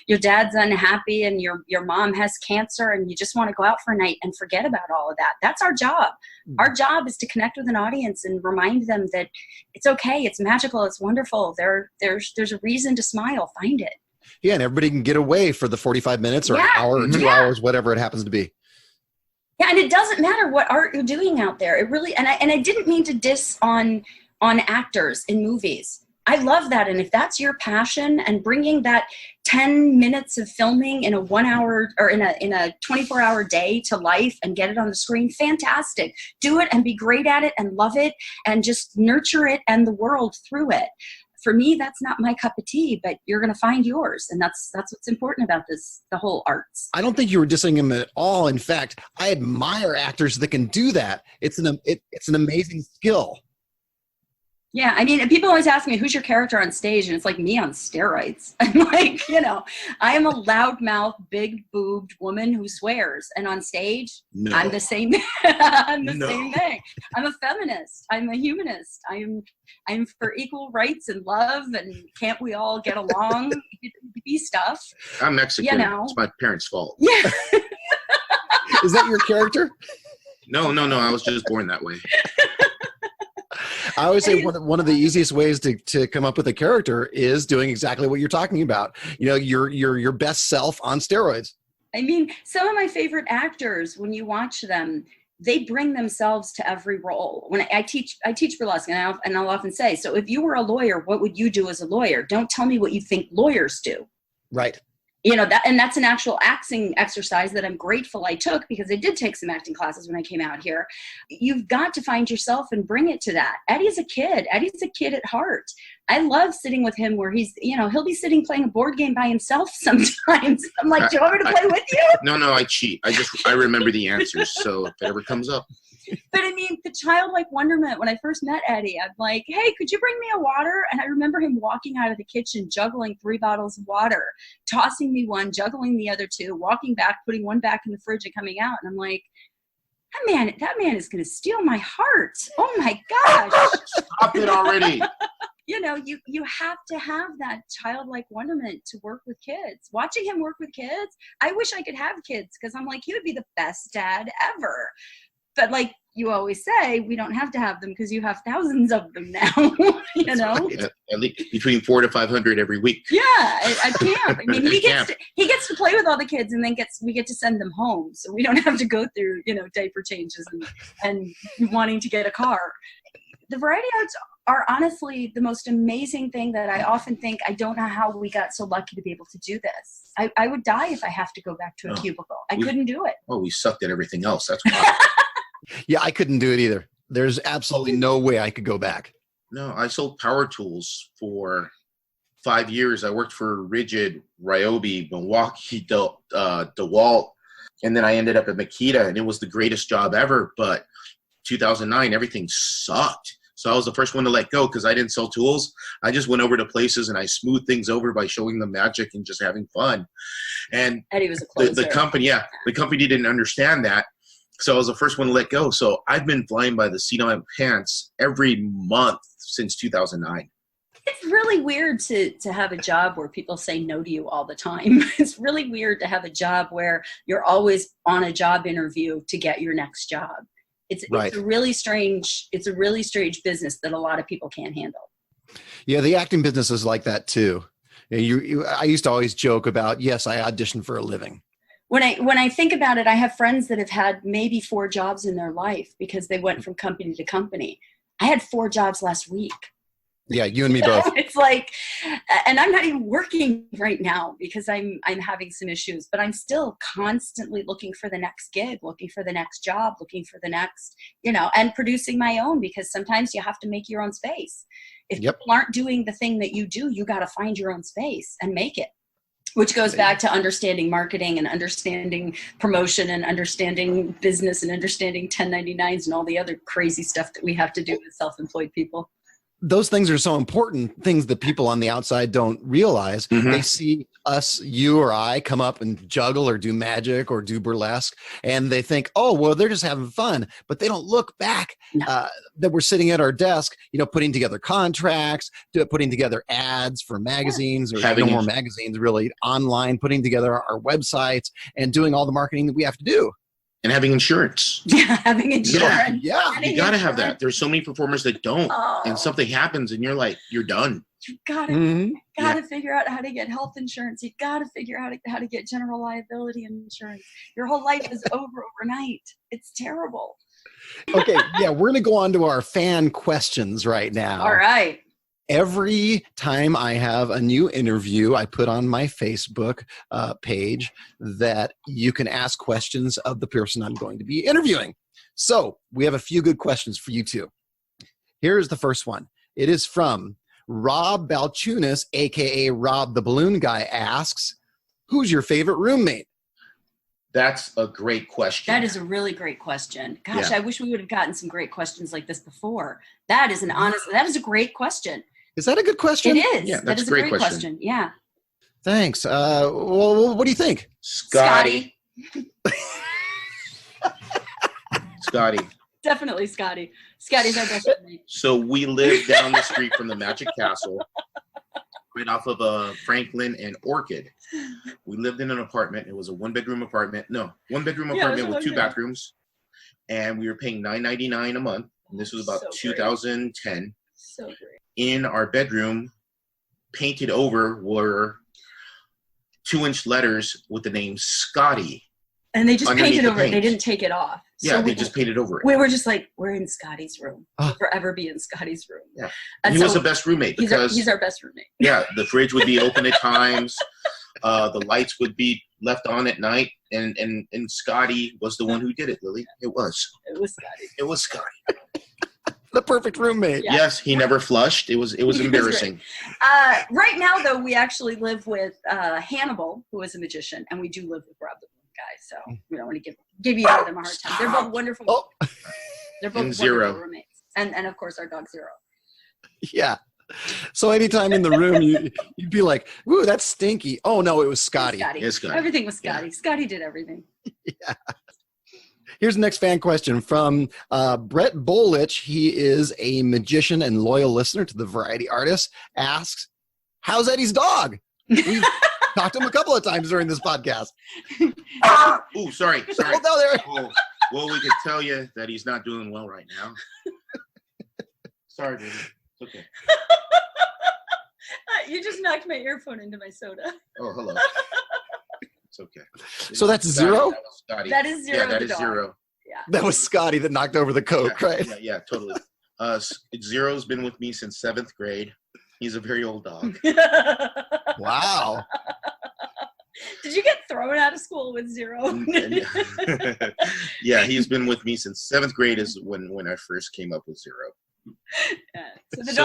your dad's unhappy and your mom has cancer and you just want to go out for a night and forget about all of that. That's our job. Our job is to connect with an audience and remind them that it's okay, it's magical, it's wonderful. There's a reason to smile. Find it. Yeah, and everybody can get away for the 45 minutes or an hour or 2 hours, whatever it happens to be. Yeah, and it doesn't matter what art you're doing out there. It really, and I didn't mean to diss on actors in movies. I love that. And if that's your passion, and bringing that 10 minutes of filming in a 1 hour or in a 24-hour day to life and get it on the screen, fantastic. Do it and be great at it and love it and just nurture it and the world through it. For me, that's not my cup of tea, but you're going to find yours. And that's what's important about the whole arts. I don't think you were dissing him at all. In fact, I admire actors that can do that. It's an amazing skill. Yeah, I mean, people always ask me, who's your character on stage? And it's like me on steroids. I'm like, you know, I am a loudmouth, big-boobed woman who swears. And on stage, no. I'm the same. I'm the same thing. I'm a feminist. I'm a humanist. I'm for equal rights and love. And can't we all get along? Be stuff. I'm Mexican. You know. It's my parents' fault. Yeah. Is that your character? No. I was just born that way. I always say one of the easiest ways to come up with a character is doing exactly what you're talking about. You know, your best self on steroids. I mean, some of my favorite actors, when you watch them, they bring themselves to every role. When I teach burlesque, and I'll often say, so if you were a lawyer, what would you do as a lawyer? Don't tell me what you think lawyers do. Right. You know, that's an actual acting exercise that I'm grateful I took, because I did take some acting classes when I came out here. You've got to find yourself and bring it to that. Eddie's a kid. Eddie's a kid at heart. I love sitting with him where he's, you know, he'll be sitting playing a board game by himself sometimes. I'm like, do you want me to play with you? No, I cheat. I remember the answers, so if it ever comes up. But I mean, the childlike wonderment, when I first met Eddie, I'm like, hey, could you bring me a water? And I remember him walking out of the kitchen, juggling 3 bottles of water, tossing me one, juggling the other 2, walking back, putting one back in the fridge and coming out. And I'm like, that man is going to steal my heart. Oh my gosh. Stop it already. You know, you have to have that childlike wonderment to work with kids. Watching him work with kids, I wish I could have kids, because I'm like, he would be the best dad ever. But like you always say, we don't have to have them because you have thousands of them now, you know? At least between 400 to 500 every week. Yeah, I can't. I mean, he gets to play with all the kids, and then we get to send them home. So we don't have to go through, you know, diaper changes and wanting to get a car. The variety arts are honestly the most amazing thing that I often think, I don't know how we got so lucky to be able to do this. I would die if I have to go back to a cubicle. I couldn't do it. Oh, we sucked at everything else. That's why. Yeah, I couldn't do it either. There's absolutely no way I could go back. No, I sold power tools for 5 years. I worked for Rigid, Ryobi, Milwaukee, DeWalt, and then I ended up at Makita, and it was the greatest job ever. But 2009, everything sucked. So I was the first one to let go because I didn't sell tools. I just went over to places and I smoothed things over by showing them magic and just having fun. And Eddie was a closer. The company didn't understand that. So I was the first one to let go. So I've been flying by the seat of my pants every month since 2009. It's really weird to have a job where people say no to you all the time. It's really weird to have a job where you're always on a job interview to get your next job. It's a really strange business that a lot of people can't handle. Yeah, the acting business is like that too. I used to always joke about, yes, I audition for a living. When I think about it, I have friends that have had maybe 4 jobs in their life because they went from company to company. I had 4 jobs last week. Yeah, you and me both. It's like, and I'm not even working right now because I'm having some issues, but I'm still constantly looking for the next gig, looking for the next job, looking for the next, and producing my own, because sometimes you have to make your own space. If people aren't doing the thing that you do, you got to find your own space and make it. Which goes back to understanding marketing and understanding promotion and understanding business and understanding 1099s and all the other crazy stuff that we have to do with self-employed people. those things are so important, things that people on the outside don't realize. Mhm. They see us, you or I, come up and juggle or do magic or do burlesque, and they think, oh, well, they're just having fun. But they don't look back that we're sitting at our desk, putting together contracts, putting together ads for magazines, or no more magazines, really, online, putting together our websites and doing all the marketing that we have to do. And having insurance. Yeah, having insurance. Yeah. You got to have that. There's so many performers that don't. And something happens and you're like, you're done. You gotta figure out how to get health insurance. You gotta figure out how to get general liability insurance. Your whole life is over overnight. It's terrible. Okay, yeah, we're going to go on to our fan questions right now. All right. Every time I have a new interview, I put on my Facebook page that you can ask questions of the person I'm going to be interviewing. So we have a few good questions for you too. Here's the first one. It is from Rob Balchunas, a.k.a. Rob the Balloon Guy, asks, who's your favorite roommate? That's a great question. That is a really great question. Gosh, I wish we would have gotten some great questions like this before. That is a great question. Is that a good question? It is. Yeah, that is a great question. Yeah. Thanks. Well, what do you think? Scotty. Scotty. Definitely Scotty. Scotty's our best roommate. So we live down the street from the Magic Castle, right off of Franklin and Orchid. We lived in an apartment. It was a one-bedroom apartment with 2 bathrooms. And we were paying $9.99 a month. And this was about 2010. So great. In our bedroom, painted over, were 2-inch letters with the name Scotty. And they just painted over it. They didn't take it off. Yeah, they just painted over it. We were just like, we're in Scotty's room. We'll forever be in Scotty's room. Yeah. And he was the best roommate because he's our best roommate. Yeah, the fridge would be open at times. The lights would be left on at night, and Scotty was the one who did it, Lily. It was Scotty. The perfect roommate. Yeah. Yes, he never flushed. It was embarrassing. Right now, though, we actually live with Hannibal, who is a magician, and we do live with Rob the Balloon Guy. So we don't want to give either of them a hard time. They're both wonderful. They're both wonderful Zero roommates, and of course our dog Zero. Yeah. So anytime in the room, you'd be like, "Ooh, that's stinky." Oh no, it was Scotty. It's Scotty. Everything was Scotty. Yeah. Scotty did everything. Yeah. Here's the next fan question from Brett Bolich. He is a magician and loyal listener to the Variety Artist. Asks, how's Eddie's dog? We've talked to him a couple of times during this podcast. Ooh, sorry. Oh, no, there. Well, we could tell you that he's not doing well right now. Sorry, dude. It's okay. You just knocked my earphone into my soda. Oh, hello. It's okay. So that's Zero? That is Zero. Yeah, that is Zero. Yeah. That was Scotty that knocked over the Coke, right? Yeah, totally. Zero's been with me since 7th grade. He's a very old dog. Wow. Did you get thrown out of school with Zero? Yeah, he's been with me since 7th grade is when I first came up with Zero. Yeah.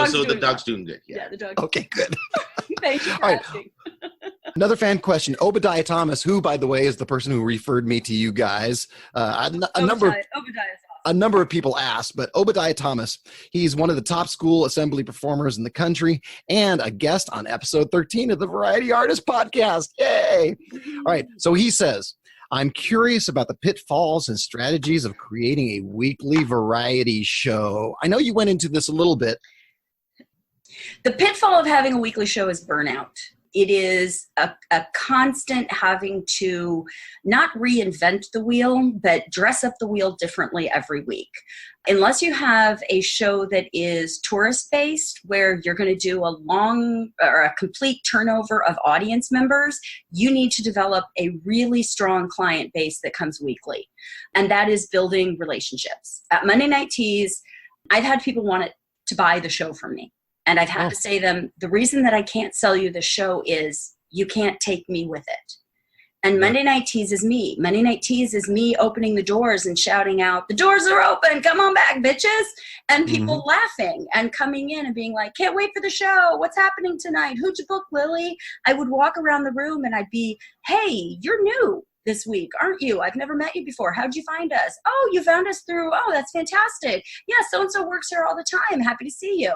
So the dog's doing good. Yeah, the dog. Okay, good. Thank you for asking. Another fan question. Obadiah Thomas, who, by the way, is the person who referred me to you guys. A number of people asked, but Obadiah Thomas, he's one of the top school assembly performers in the country and a guest on episode 13 of the Variety Artist Podcast. Yay! All right, so he says, I'm curious about the pitfalls and strategies of creating a weekly variety show. I know you went into this a little bit. The pitfall of having a weekly show is burnout. It is a constant having to not reinvent the wheel, but dress up the wheel differently every week. Unless you have a show that is tourist-based, where you're going to do a long or a complete turnover of audience members, you need to develop a really strong client base that comes weekly. And that is building relationships. At Monday Night Tease, I've had people want to buy the show from me. And I've had to say to them, the reason that I can't sell you the show is you can't take me with it. And Monday Night Tease is me. Monday Night Tease is me opening the doors and shouting out, the doors are open, come on back, bitches. And people laughing and coming in and being like, can't wait for the show. What's happening tonight? Who'd you book, Lily? I would walk around the room and I'd be, hey, you're new this week, aren't you? I've never met you before. How'd you find us? Oh, you found us through, oh, that's fantastic. Yeah, so-and-so works here all the time. Happy to see you.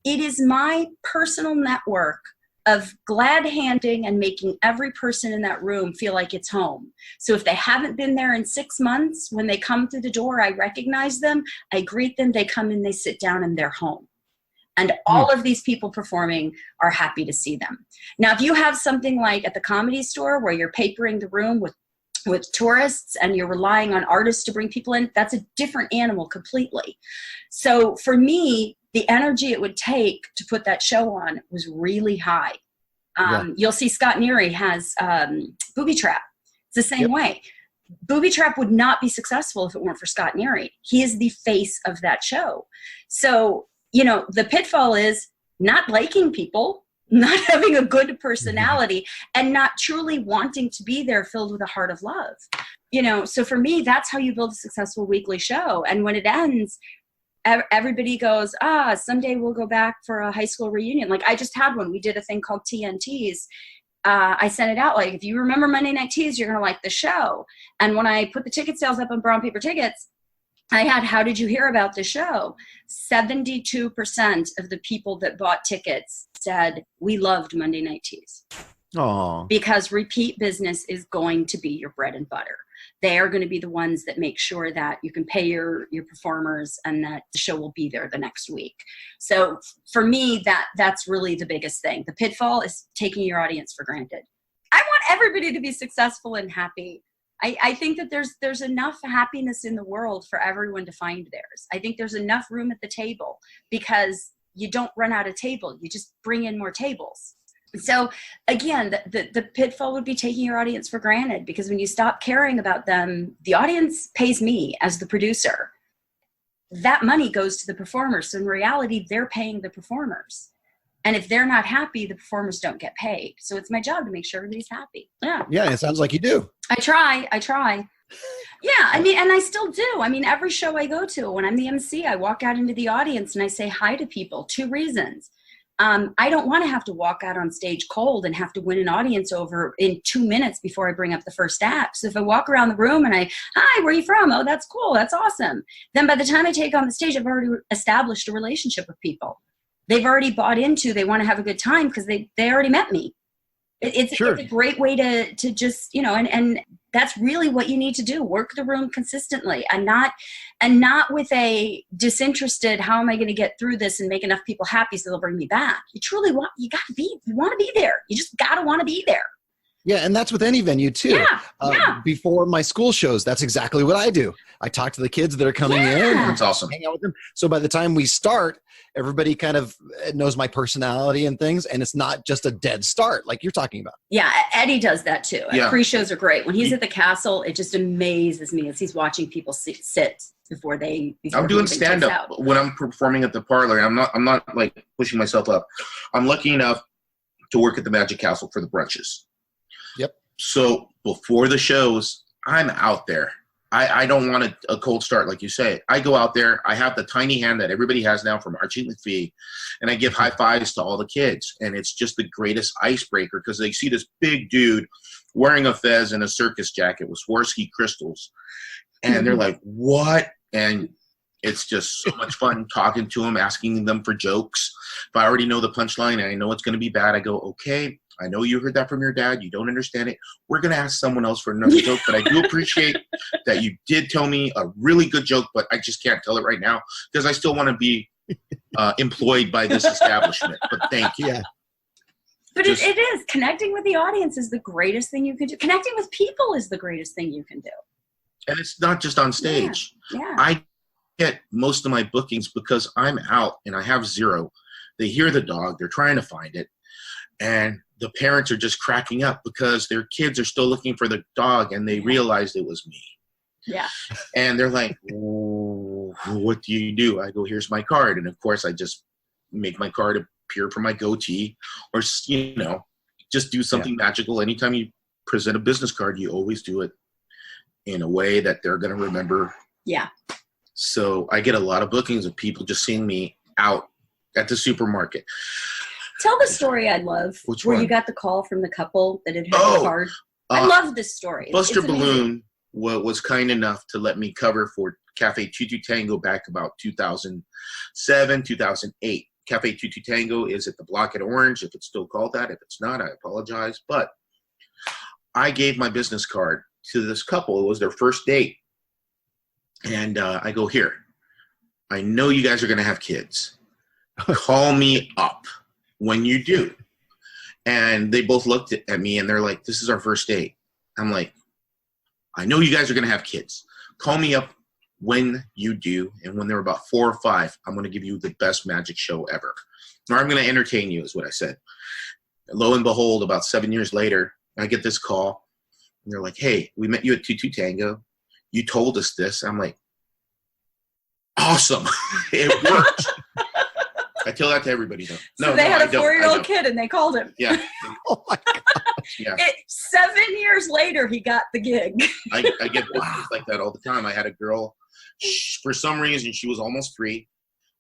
it is my personal network of glad handing and making every person in that room feel like it's home. So if they haven't been there in 6 months, when they come through the door, I recognize them, I greet them, they come in, they sit down, and they're home. And all of these people performing are happy to see them. Now, if you have something like at the Comedy Store where you're papering the room with tourists and you're relying on artists to bring people in, that's a different animal completely. So for me, the energy it would take to put that show on was really high. You'll see Scott Neary has Booby Trap. It's the same way. Booby Trap would not be successful if it weren't for Scott Neary. He is the face of that show. So, you know, the pitfall is not liking people, not having a good personality, and not truly wanting to be there filled with a heart of love. You know, so for me, that's how you build a successful weekly show. And when it ends, everybody goes, someday we'll go back for a high school reunion. Like I just had one. We did a thing called Tease. I sent it out like, if you remember Monday Night Tease, you're going to like the show. And when I put the ticket sales up on brown paper tickets, I had, how did you hear about the show? 72% of the people that bought tickets said, we loved Monday Night Tease. Aww. Because repeat business is going to be your bread and butter. They are going to be the ones that make sure that you can pay your performers and that the show will be there the next week. So for me, that's really the biggest thing. The pitfall is taking your audience for granted. I want everybody to be successful and happy. I think that there's enough happiness in the world for everyone to find theirs. I think there's enough room at the table because you don't run out of table. You just bring in more tables. So again, the pitfall would be taking your audience for granted, because when you stop caring about them, the audience pays me as the producer. That money goes to the performers. So in reality, they're paying the performers. And if they're not happy, the performers don't get paid. So it's my job to make sure everybody's happy. Yeah. Yeah, it sounds like you do. I try. Yeah, I mean, and I still do. I mean, every show I go to, when I'm the MC, I walk out into the audience and I say hi to people. 2 reasons. I don't want to have to walk out on stage cold and have to win an audience over in 2 minutes before I bring up the first act. So if I walk around the room and hi, where are you from? Oh, that's cool. That's awesome. Then by the time I take on the stage, I've already established a relationship with people. They've already bought into, they want to have a good time because they already met me. It's a great way to just, you know, and that's really what you need to do. Work the room consistently and not with a disinterested, how am I going to get through this and make enough people happy so they'll bring me back. You want to be there. You just got to want to be there. Yeah, and that's with any venue too. Yeah. Before my school shows, that's exactly what I do. I talk to the kids that are coming in. That's awesome. Hang out with them. So by the time we start, everybody kind of knows my personality and things, and it's not just a dead start like you're talking about. Yeah, Eddie does that too. Yeah. Pre-shows are great. When he's at the castle, it just amazes me as he's watching people sit before I'm doing stand-up when I'm performing at the parlor. I'm not like pushing myself up. I'm lucky enough to work at the Magic Castle for the brunches. Yep. So before the shows, I'm out there. I don't want a cold start, like you say. I go out there. I have the tiny hand that everybody has now from Archie McPhee, and I give high fives to all the kids. And it's just the greatest icebreaker because they see this big dude wearing a fez and a circus jacket with Swarovski crystals. And they're like, what? And it's just so much fun talking to them, asking them for jokes. If I already know the punchline and I know it's going to be bad, I go, okay, I know you heard that from your dad. You don't understand it. We're going to ask someone else for another joke, but I do appreciate that you did tell me a really good joke, but I just can't tell it right now because I still want to be employed by this establishment. But thank you. Yeah. But it is. Connecting with the audience is the greatest thing you can do. Connecting with people is the greatest thing you can do. And it's not just on stage. Yeah. I get most of my bookings because I'm out and I have zero. They hear the dog. They're trying to find it. And the parents are just cracking up because their kids are still looking for the dog and they realized it was me. Yeah. And they're like, what do you do? I go, here's my card. And of course I just make my card appear from my goatee or, you know, just do something magical. Anytime you present a business card, you always do it in a way that they're going to remember. Yeah. So I get a lot of bookings of people just seeing me out at the supermarket. Tell the story I love. Which where one? you got the call from the couple that had the card. I love this story. Buster It's amazing. Balloon was kind enough to let me cover for Cafe 22 Tango back about 2007, 2008. Cafe Tutu Tango is at the Block at Orange, if it's still called that. If it's not, I apologize. But I gave my business card to this couple. It was their first date. And I go, here, I know you guys are going to have kids. Call me up when you do. And they both looked at me and they're like, this is our first date. I'm like, I know you guys are going to have kids. Call me up when you do. And when they're about 4 or 5, I'm going to give you the best magic show ever. Or I'm going to entertain you, is what I said. Lo and behold, about 7 years later, I get this call. And they're like, hey, we met you at Tutu Tango. You told us this. I'm like, awesome. It worked. I tell that to everybody, though. So they had a 4-year-old kid and they called him. Yeah. Oh my gosh. Yeah. 7 years later, he got the gig. I get business like that all the time. I had a girl, for some reason, she was almost 3.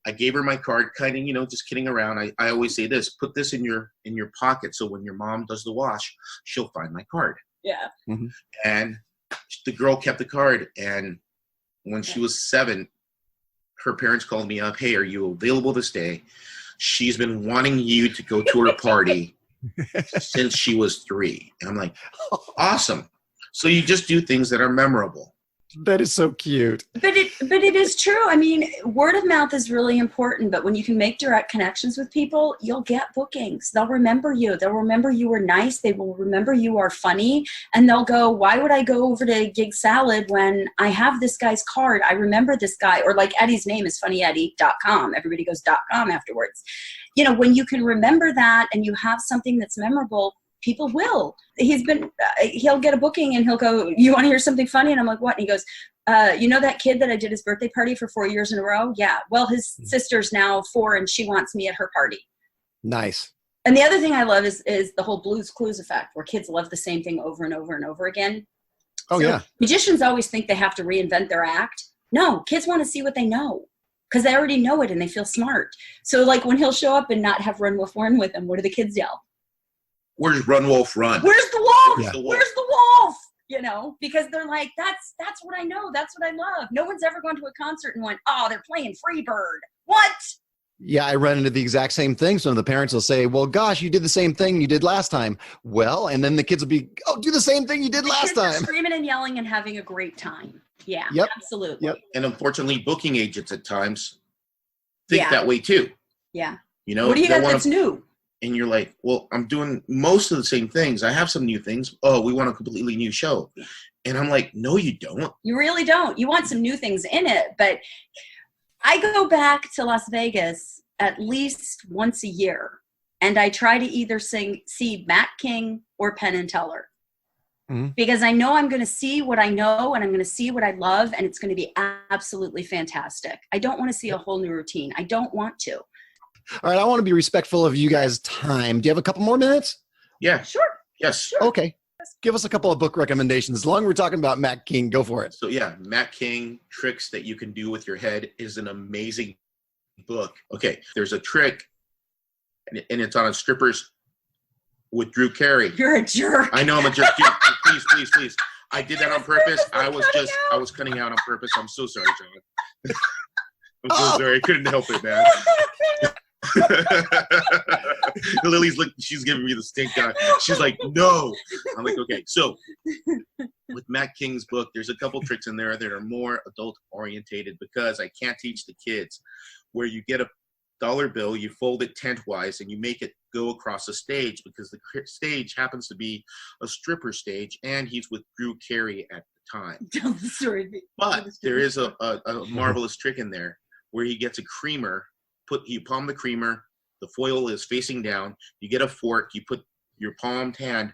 I gave her my card, kind of, just kidding around. I always say this, put this in your pocket so when your mom does the wash, she'll find my card. Yeah. Mm-hmm. And the girl kept the card. And when she was 7, her parents called me up, hey, are you available this day? She's been wanting you to go to her party since she was 3. And I'm like, awesome. So you just do things that are memorable. That is so cute. But it is true. I mean, word of mouth is really important, but when you can make direct connections with people, you'll get bookings. They'll remember you. They'll remember you were nice. They will remember you are funny. And they'll go, why would I go over to Gig Salad when I have this guy's card? I remember this guy. Or like Eddie's name is funnyeddie.com. Everybody goes .com afterwards. When you can remember that and you have something that's memorable, people will. He'll get a booking and he'll go, you want to hear something funny? And I'm like, what? And he goes, that kid that I did his birthday party for 4 years in a row? Yeah. Well, his sister's now 4 and she wants me at her party. Nice. And the other thing I love is the whole Blue's Clues effect, where kids love the same thing over and over and over again. Oh, yeah. Magicians always think they have to reinvent their act. No, kids want to see what they know because they already know it and they feel smart. So like when he'll show up and not have Run Wolf Run with him, what do the kids yell? Where's Run Wolf Run? Where's the wolf? Yeah. Where's the wolf? Because they're like, that's what I know. That's what I love. No one's ever gone to a concert and went, oh, they're playing Freebird. What? Yeah, I run into the exact same thing. Some of the parents will say, well, gosh, you did the same thing you did last time. Well, and then the kids will be, oh, do the same thing you did last time. Screaming and yelling and having a great time. Yeah, yep. Absolutely. Yep. And unfortunately, booking agents at times think that way too. Yeah. What do you got that's new? And you're like, well, I'm doing most of the same things. I have some new things. Oh, we want a completely new show. And I'm like, no, you don't. You really don't. You want some new things in it. But I go back to Las Vegas at least once a year. And I try to either see Matt King or Penn and Teller. Mm-hmm. Because I know I'm going to see what I know and I'm going to see what I love. And it's going to be absolutely fantastic. I don't want to see a whole new routine. I don't want to. All right, I want to be respectful of you guys' time. Do you have a couple more minutes? Yeah. Sure. Yes. Sure. Okay. Give us a couple of book recommendations. As long as we're talking about Matt King, go for it. So yeah, Matt King, Tricks That You Can Do With Your Head is an amazing book. Okay, there's a trick, and it's on a strippers with Drew Carey. You're a jerk. I know I'm a jerk. Please. I did that on purpose. I was cutting out on purpose. I'm so sorry, John. I'm so sorry. I couldn't help it, man. Lily's she's giving me the stink eye. She's like, no. I'm like, okay. So with Matt King's book, there's a couple tricks in there that are more adult orientated because I can't teach the kids where you get a dollar bill, you fold it tent-wise, and you make it go across the stage because the stage happens to be a stripper stage, and he's with Drew Carey at the time. Tell the story. But there is a marvelous trick in there where he gets a creamer. You palm the creamer, the foil is facing down, you get a fork, you put your palmed hand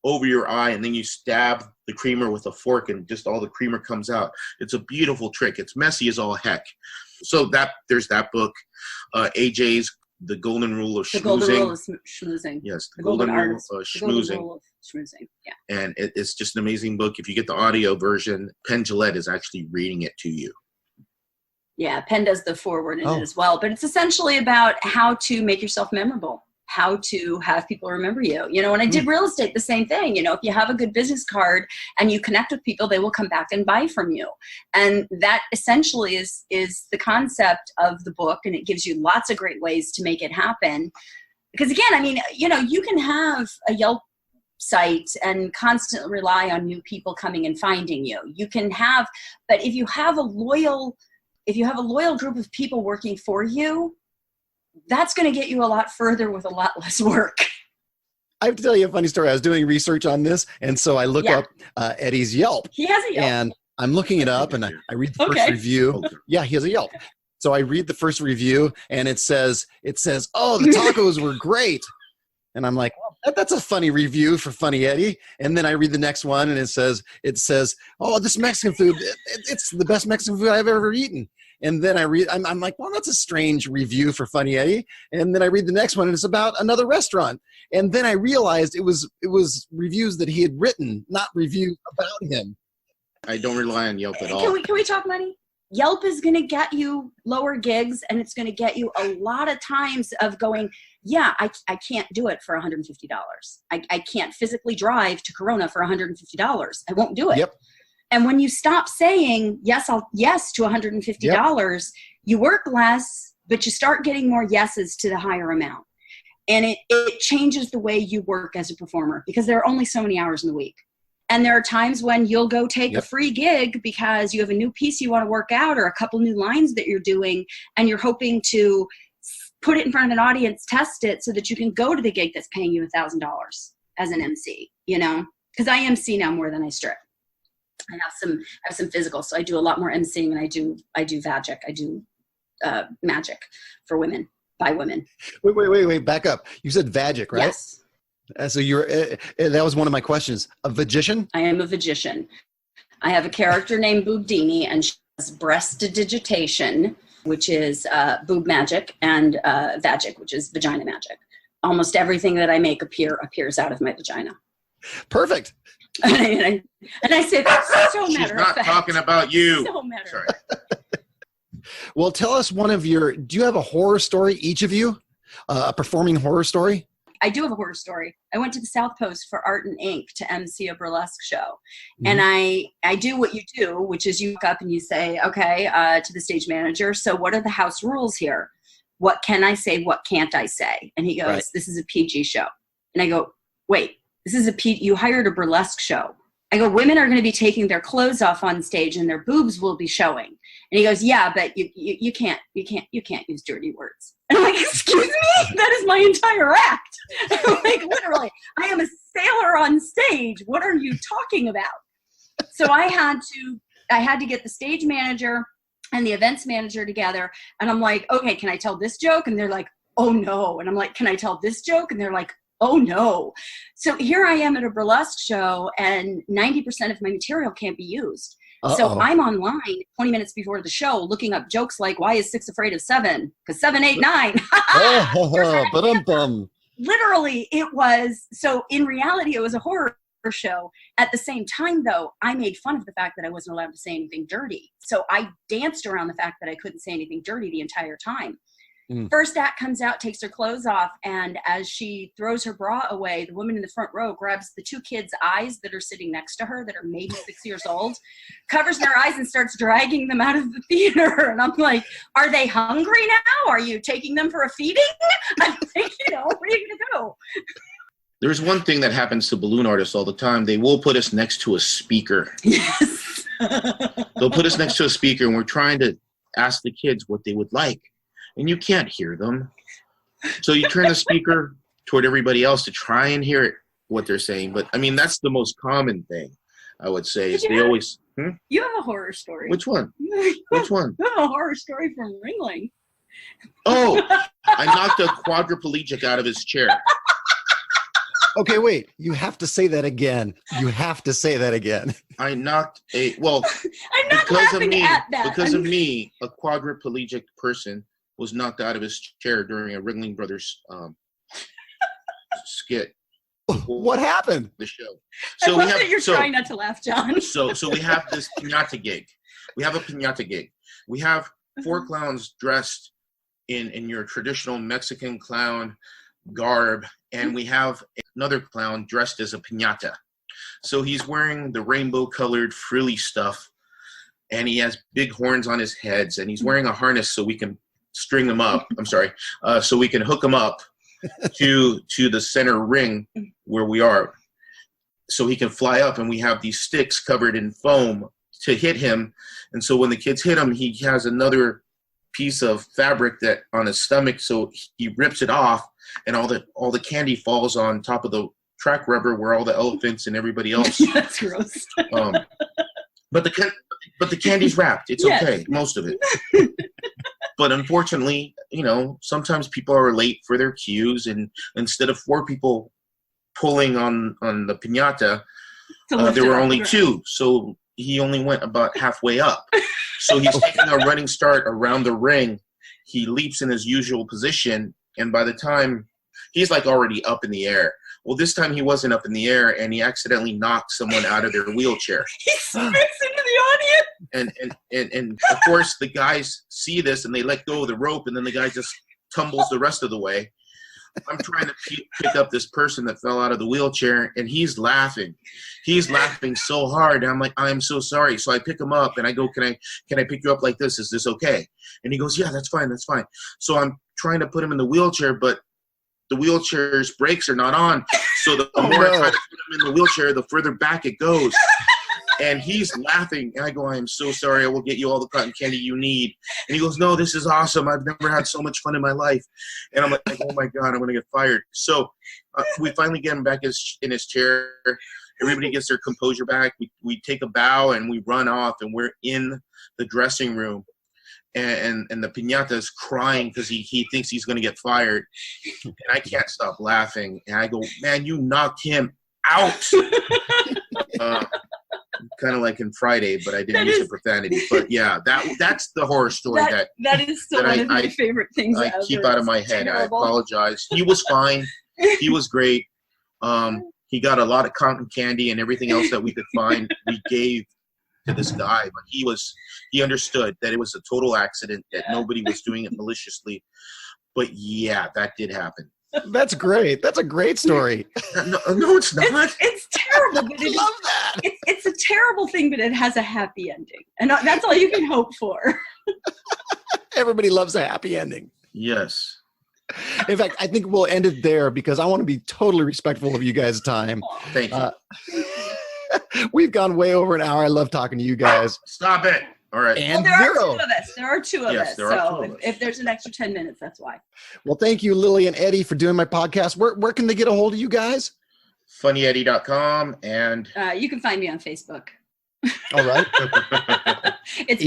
over your eye, and then you stab the creamer with a fork and just all the creamer comes out. It's a beautiful trick. It's messy as all heck. So there's that book. AJ's The Golden Rule of Schmoozing. The Golden Rule of Schmoozing. Yes, The Golden Rule of Schmoozing. The Golden Rule of Schmoozing, yeah. And it's just an amazing book. If you get the audio version, Penn Jillette is actually reading it to you. Yeah, Penn does the foreword in it as well. But it's essentially about how to make yourself memorable. how to have people remember you. You know, when I did real estate, the same thing. You know, if you have a good business card and you connect with people, they will come back and buy from you. And that essentially is the concept of the book, and it gives you lots of great ways to make it happen. Because again, I mean, you know, you can have a Yelp site and constantly rely on new people coming and finding you. You can have, but if you have a loyal group of people working for you, that's going to get you a lot further with a lot less work. I have to tell you a funny story. I was doing research on this, and so I look up Eddie's Yelp. He has a Yelp. And I'm looking it up, and I read the first review. Yeah, he has a Yelp. So I read the first review, and it says, "Oh, the tacos were great." And I'm like, well, that's a funny review for Funny Eddie. And then I read the next one, and it says, "Oh, this Mexican food, it's the best Mexican food I've ever eaten." And then I'm like, well, that's a strange review for Funny Eddie. And then I read the next one, and it's about another restaurant. And then I realized it was reviews that he had written, not reviews about him. I don't rely on Yelp at all. Can we talk money? Yelp is going to get you lower gigs, and it's going to get you a lot of times of going, yeah, I can't do it for $150. I can't physically drive to Corona for $150. I won't do it. Yep. And when you stop saying yes to $150, you work less, but you start getting more yeses to the higher amount. And it changes the way you work as a performer, because there are only so many hours in the week. And there are times when you'll go take a free gig because you have a new piece you want to work out or a couple new lines that you're doing, and you're hoping to put it in front of an audience, test it so that you can go to the gig that's paying you $1,000 as an MC, you know, because I MC now more than I strip. I have some physical, so I do a lot more MCing, and I do Vagic. I do magic for women, by women. Wait, back up. You said Vagic, right? Yes. So that was one of my questions. A vagician? I am a vagician. I have a character named Boobdini, and she has breast-digitation, which is boob magic, and Vagic, which is vagina magic. Almost everything that I make appears out of my vagina. Perfect. and I say that's so matter of fact. She's not talking about you. So matter Sorry. of fact. Well, tell us do you have a horror story, each of you? A performing horror story? I do have a horror story. I went to the South Post for Art and Ink to MC a burlesque show. Mm-hmm. And I do what you do, which is you look up and you say, okay, to the stage manager, so what are the house rules here? What can I say? What can't I say? And he goes, This is a PG show. And I go, wait, this is you hired a burlesque show. I go, women are going to be taking their clothes off on stage and their boobs will be showing. And he goes, yeah, but you can't use dirty words. And I'm like, excuse me? That is my entire act. Like, literally, I am a sailor on stage. What are you talking about? So I had to get the stage manager and the events manager together. And I'm like, okay, can I tell this joke? And they're like, oh no. And I'm like, can I tell this joke? And they're like, oh no. So here I am at a burlesque show, and 90% of my material can't be used. Uh-oh. So I'm online 20 minutes before the show looking up jokes like, why is 6 afraid of 7? Because 7, 8, 9. Literally, it was. So in reality, it was a horror show. At the same time, though, I made fun of the fact that I wasn't allowed to say anything dirty. So I danced around the fact that I couldn't say anything dirty the entire time. First act comes out, takes her clothes off, and as she throws her bra away, the woman in the front row grabs the 2 kids' eyes that are sitting next to her that are maybe 6 years old, covers their eyes and starts dragging them out of the theater. And I'm like, are they hungry now? Are you taking them for a feeding? I'm like, what are you going to do? There's one thing that happens to balloon artists all the time. They will put us next to a speaker. Yes. They'll put us next to a speaker, and we're trying to ask the kids what they would like. And you can't hear them. So you turn the speaker toward everybody else to try and hear what they're saying. But, I mean, that's the most common thing, I would say. Is they always... You have a horror story. Which one? Which one? You have a horror story from Ringling. Oh, I knocked a quadriplegic out of his chair. Okay, wait. You have to say that again. I knocked a... Well, I'm not laughing at that. Because of me, a quadriplegic person was knocked out of his chair during a Ringling Brothers skit. What happened? The show. So I love that you're trying not to laugh, John. So we have this piñata gig. We have a piñata gig. We have 4 clowns dressed in your traditional Mexican clown garb, and we have another clown dressed as a piñata. So he's wearing the rainbow-colored frilly stuff, and he has big horns on his heads, and he's wearing a harness so we can string him up. So we can hook him up to the center ring where we are, so he can fly up, and we have these sticks covered in foam to hit him. And so when the kids hit him, he has another piece of fabric that on his stomach, so he rips it off, and all the candy falls on top of the track rubber where all the elephants and everybody else. That's gross. But the candy's wrapped. It's okay, most of it. But unfortunately, sometimes people are late for their cues, and instead of 4 people pulling on the piñata, there were only 2. So he only went about halfway up. So he's taking a running start around the ring. He leaps in his usual position, and by the time he's like already up in the air. Well, this time he wasn't up in the air, and he accidentally knocked someone out of their wheelchair. He spits into the audience. And of course the guys see this, and they let go of the rope, and then the guy just tumbles the rest of the way. I'm trying to pick up this person that fell out of the wheelchair, and he's laughing. He's laughing so hard, and I'm like, I'm so sorry. So I pick him up, and I go, can I pick you up like this? Is this okay? And he goes, yeah, that's fine. So I'm trying to put him in the wheelchair, but the wheelchair's brakes are not on. So the more I try to put him in the wheelchair, the further back it goes. And he's laughing, and I go, I am so sorry. I will get you all the cotton candy you need. And he goes, no, this is awesome. I've never had so much fun in my life. And I'm like, oh my God, I'm going to get fired. So we finally get him back in his chair. Everybody gets their composure back. We take a bow, and we run off, and we're in the dressing room. And the piñata is crying because he thinks he's going to get fired. And I can't stop laughing. And I go, man, you knocked him out. Kind of like in Friday, but I didn't use the profanity. But yeah, that's the horror story that is still one of my favorite things I keep out of my head. Terrible. I apologize. He was fine. He was great. He got a lot of cotton candy and everything else that we could find. We gave to this guy, but he understood that it was a total accident, that nobody was doing it maliciously. But yeah, that did happen. That's great. That's a great story. No, it's not. It's terrible. But I love that. It's a terrible thing, but it has a happy ending. And that's all you can hope for. Everybody loves a happy ending. Yes. In fact, I think we'll end it there because I want to be totally respectful of you guys' time. Thank you. We've gone way over an hour. I love talking to you guys. Stop it. All right. And there are 2 of us. There are 2 of us. So if there's an extra 10 minutes, that's why. Well, thank you, Lili and Eddie, for doing my podcast. Where can they get a hold of you guys? FunnyEddie.com, and you can find me on Facebook. All right. It's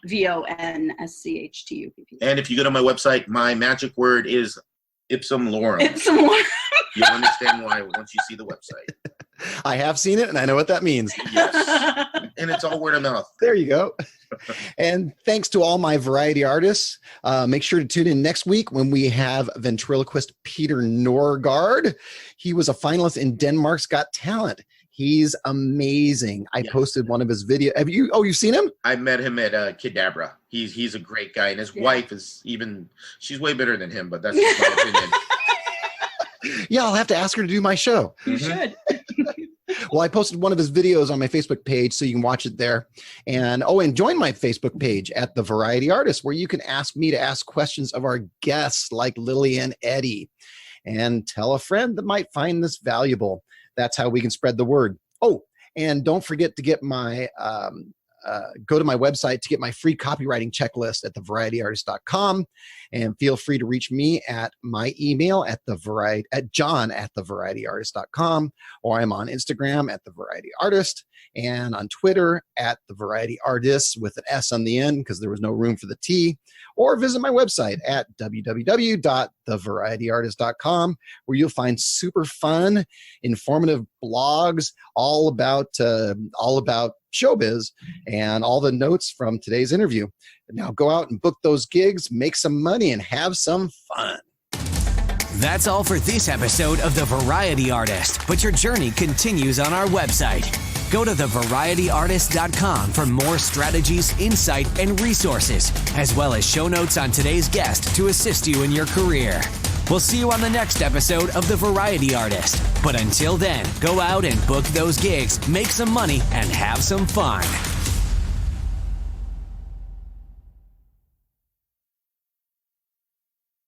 LILIVONSCHTUPP. And if you go to my website, my magic word is Ipsum Lorem. Ipsum Lorem. You'll understand why once you see the website. I have seen it, and I know what that means. Yes. And it's all word of mouth. There you go. And thanks to all my variety artists. Make sure to tune in next week when we have ventriloquist Peter Norgard. He was a finalist in Denmark's Got Talent. He's amazing. I posted one of his videos. Have you? Oh, you've seen him? I met him at Kadabra. He's a great guy, and his wife is she's way better than him, but that's just my opinion. Yeah, I'll have to ask her to do my show. You should. Well, I posted one of his videos on my Facebook page, so you can watch it there. And join my Facebook page at The Variety Artist, where you can ask me to ask questions of our guests like Lili and Eddie. And tell a friend that might find this valuable. That's how we can spread the word. Oh, and don't forget to get my go to my website to get my free copywriting checklist at thevarietyartist.com, and feel free to reach me at my email at john@thevarietyartist.com, or I'm on Instagram at thevarietyartist, and on Twitter at thevarietyartists with an S on the end because there was no room for the T, or visit my website at www.thevarietyartist.com, where you'll find super fun, informative blogs all about showbiz and all the notes from today's interview. Now go out and book those gigs, make some money, and have some fun. That's all for this episode of The Variety Artist, but your journey continues on our website. Go to thevarietyartist.com for more strategies, insight, and resources, as well as show notes on today's guest to assist you in your career. We'll see you on the next episode of The Variety Artist. But until then, go out and book those gigs, make some money, and have some fun.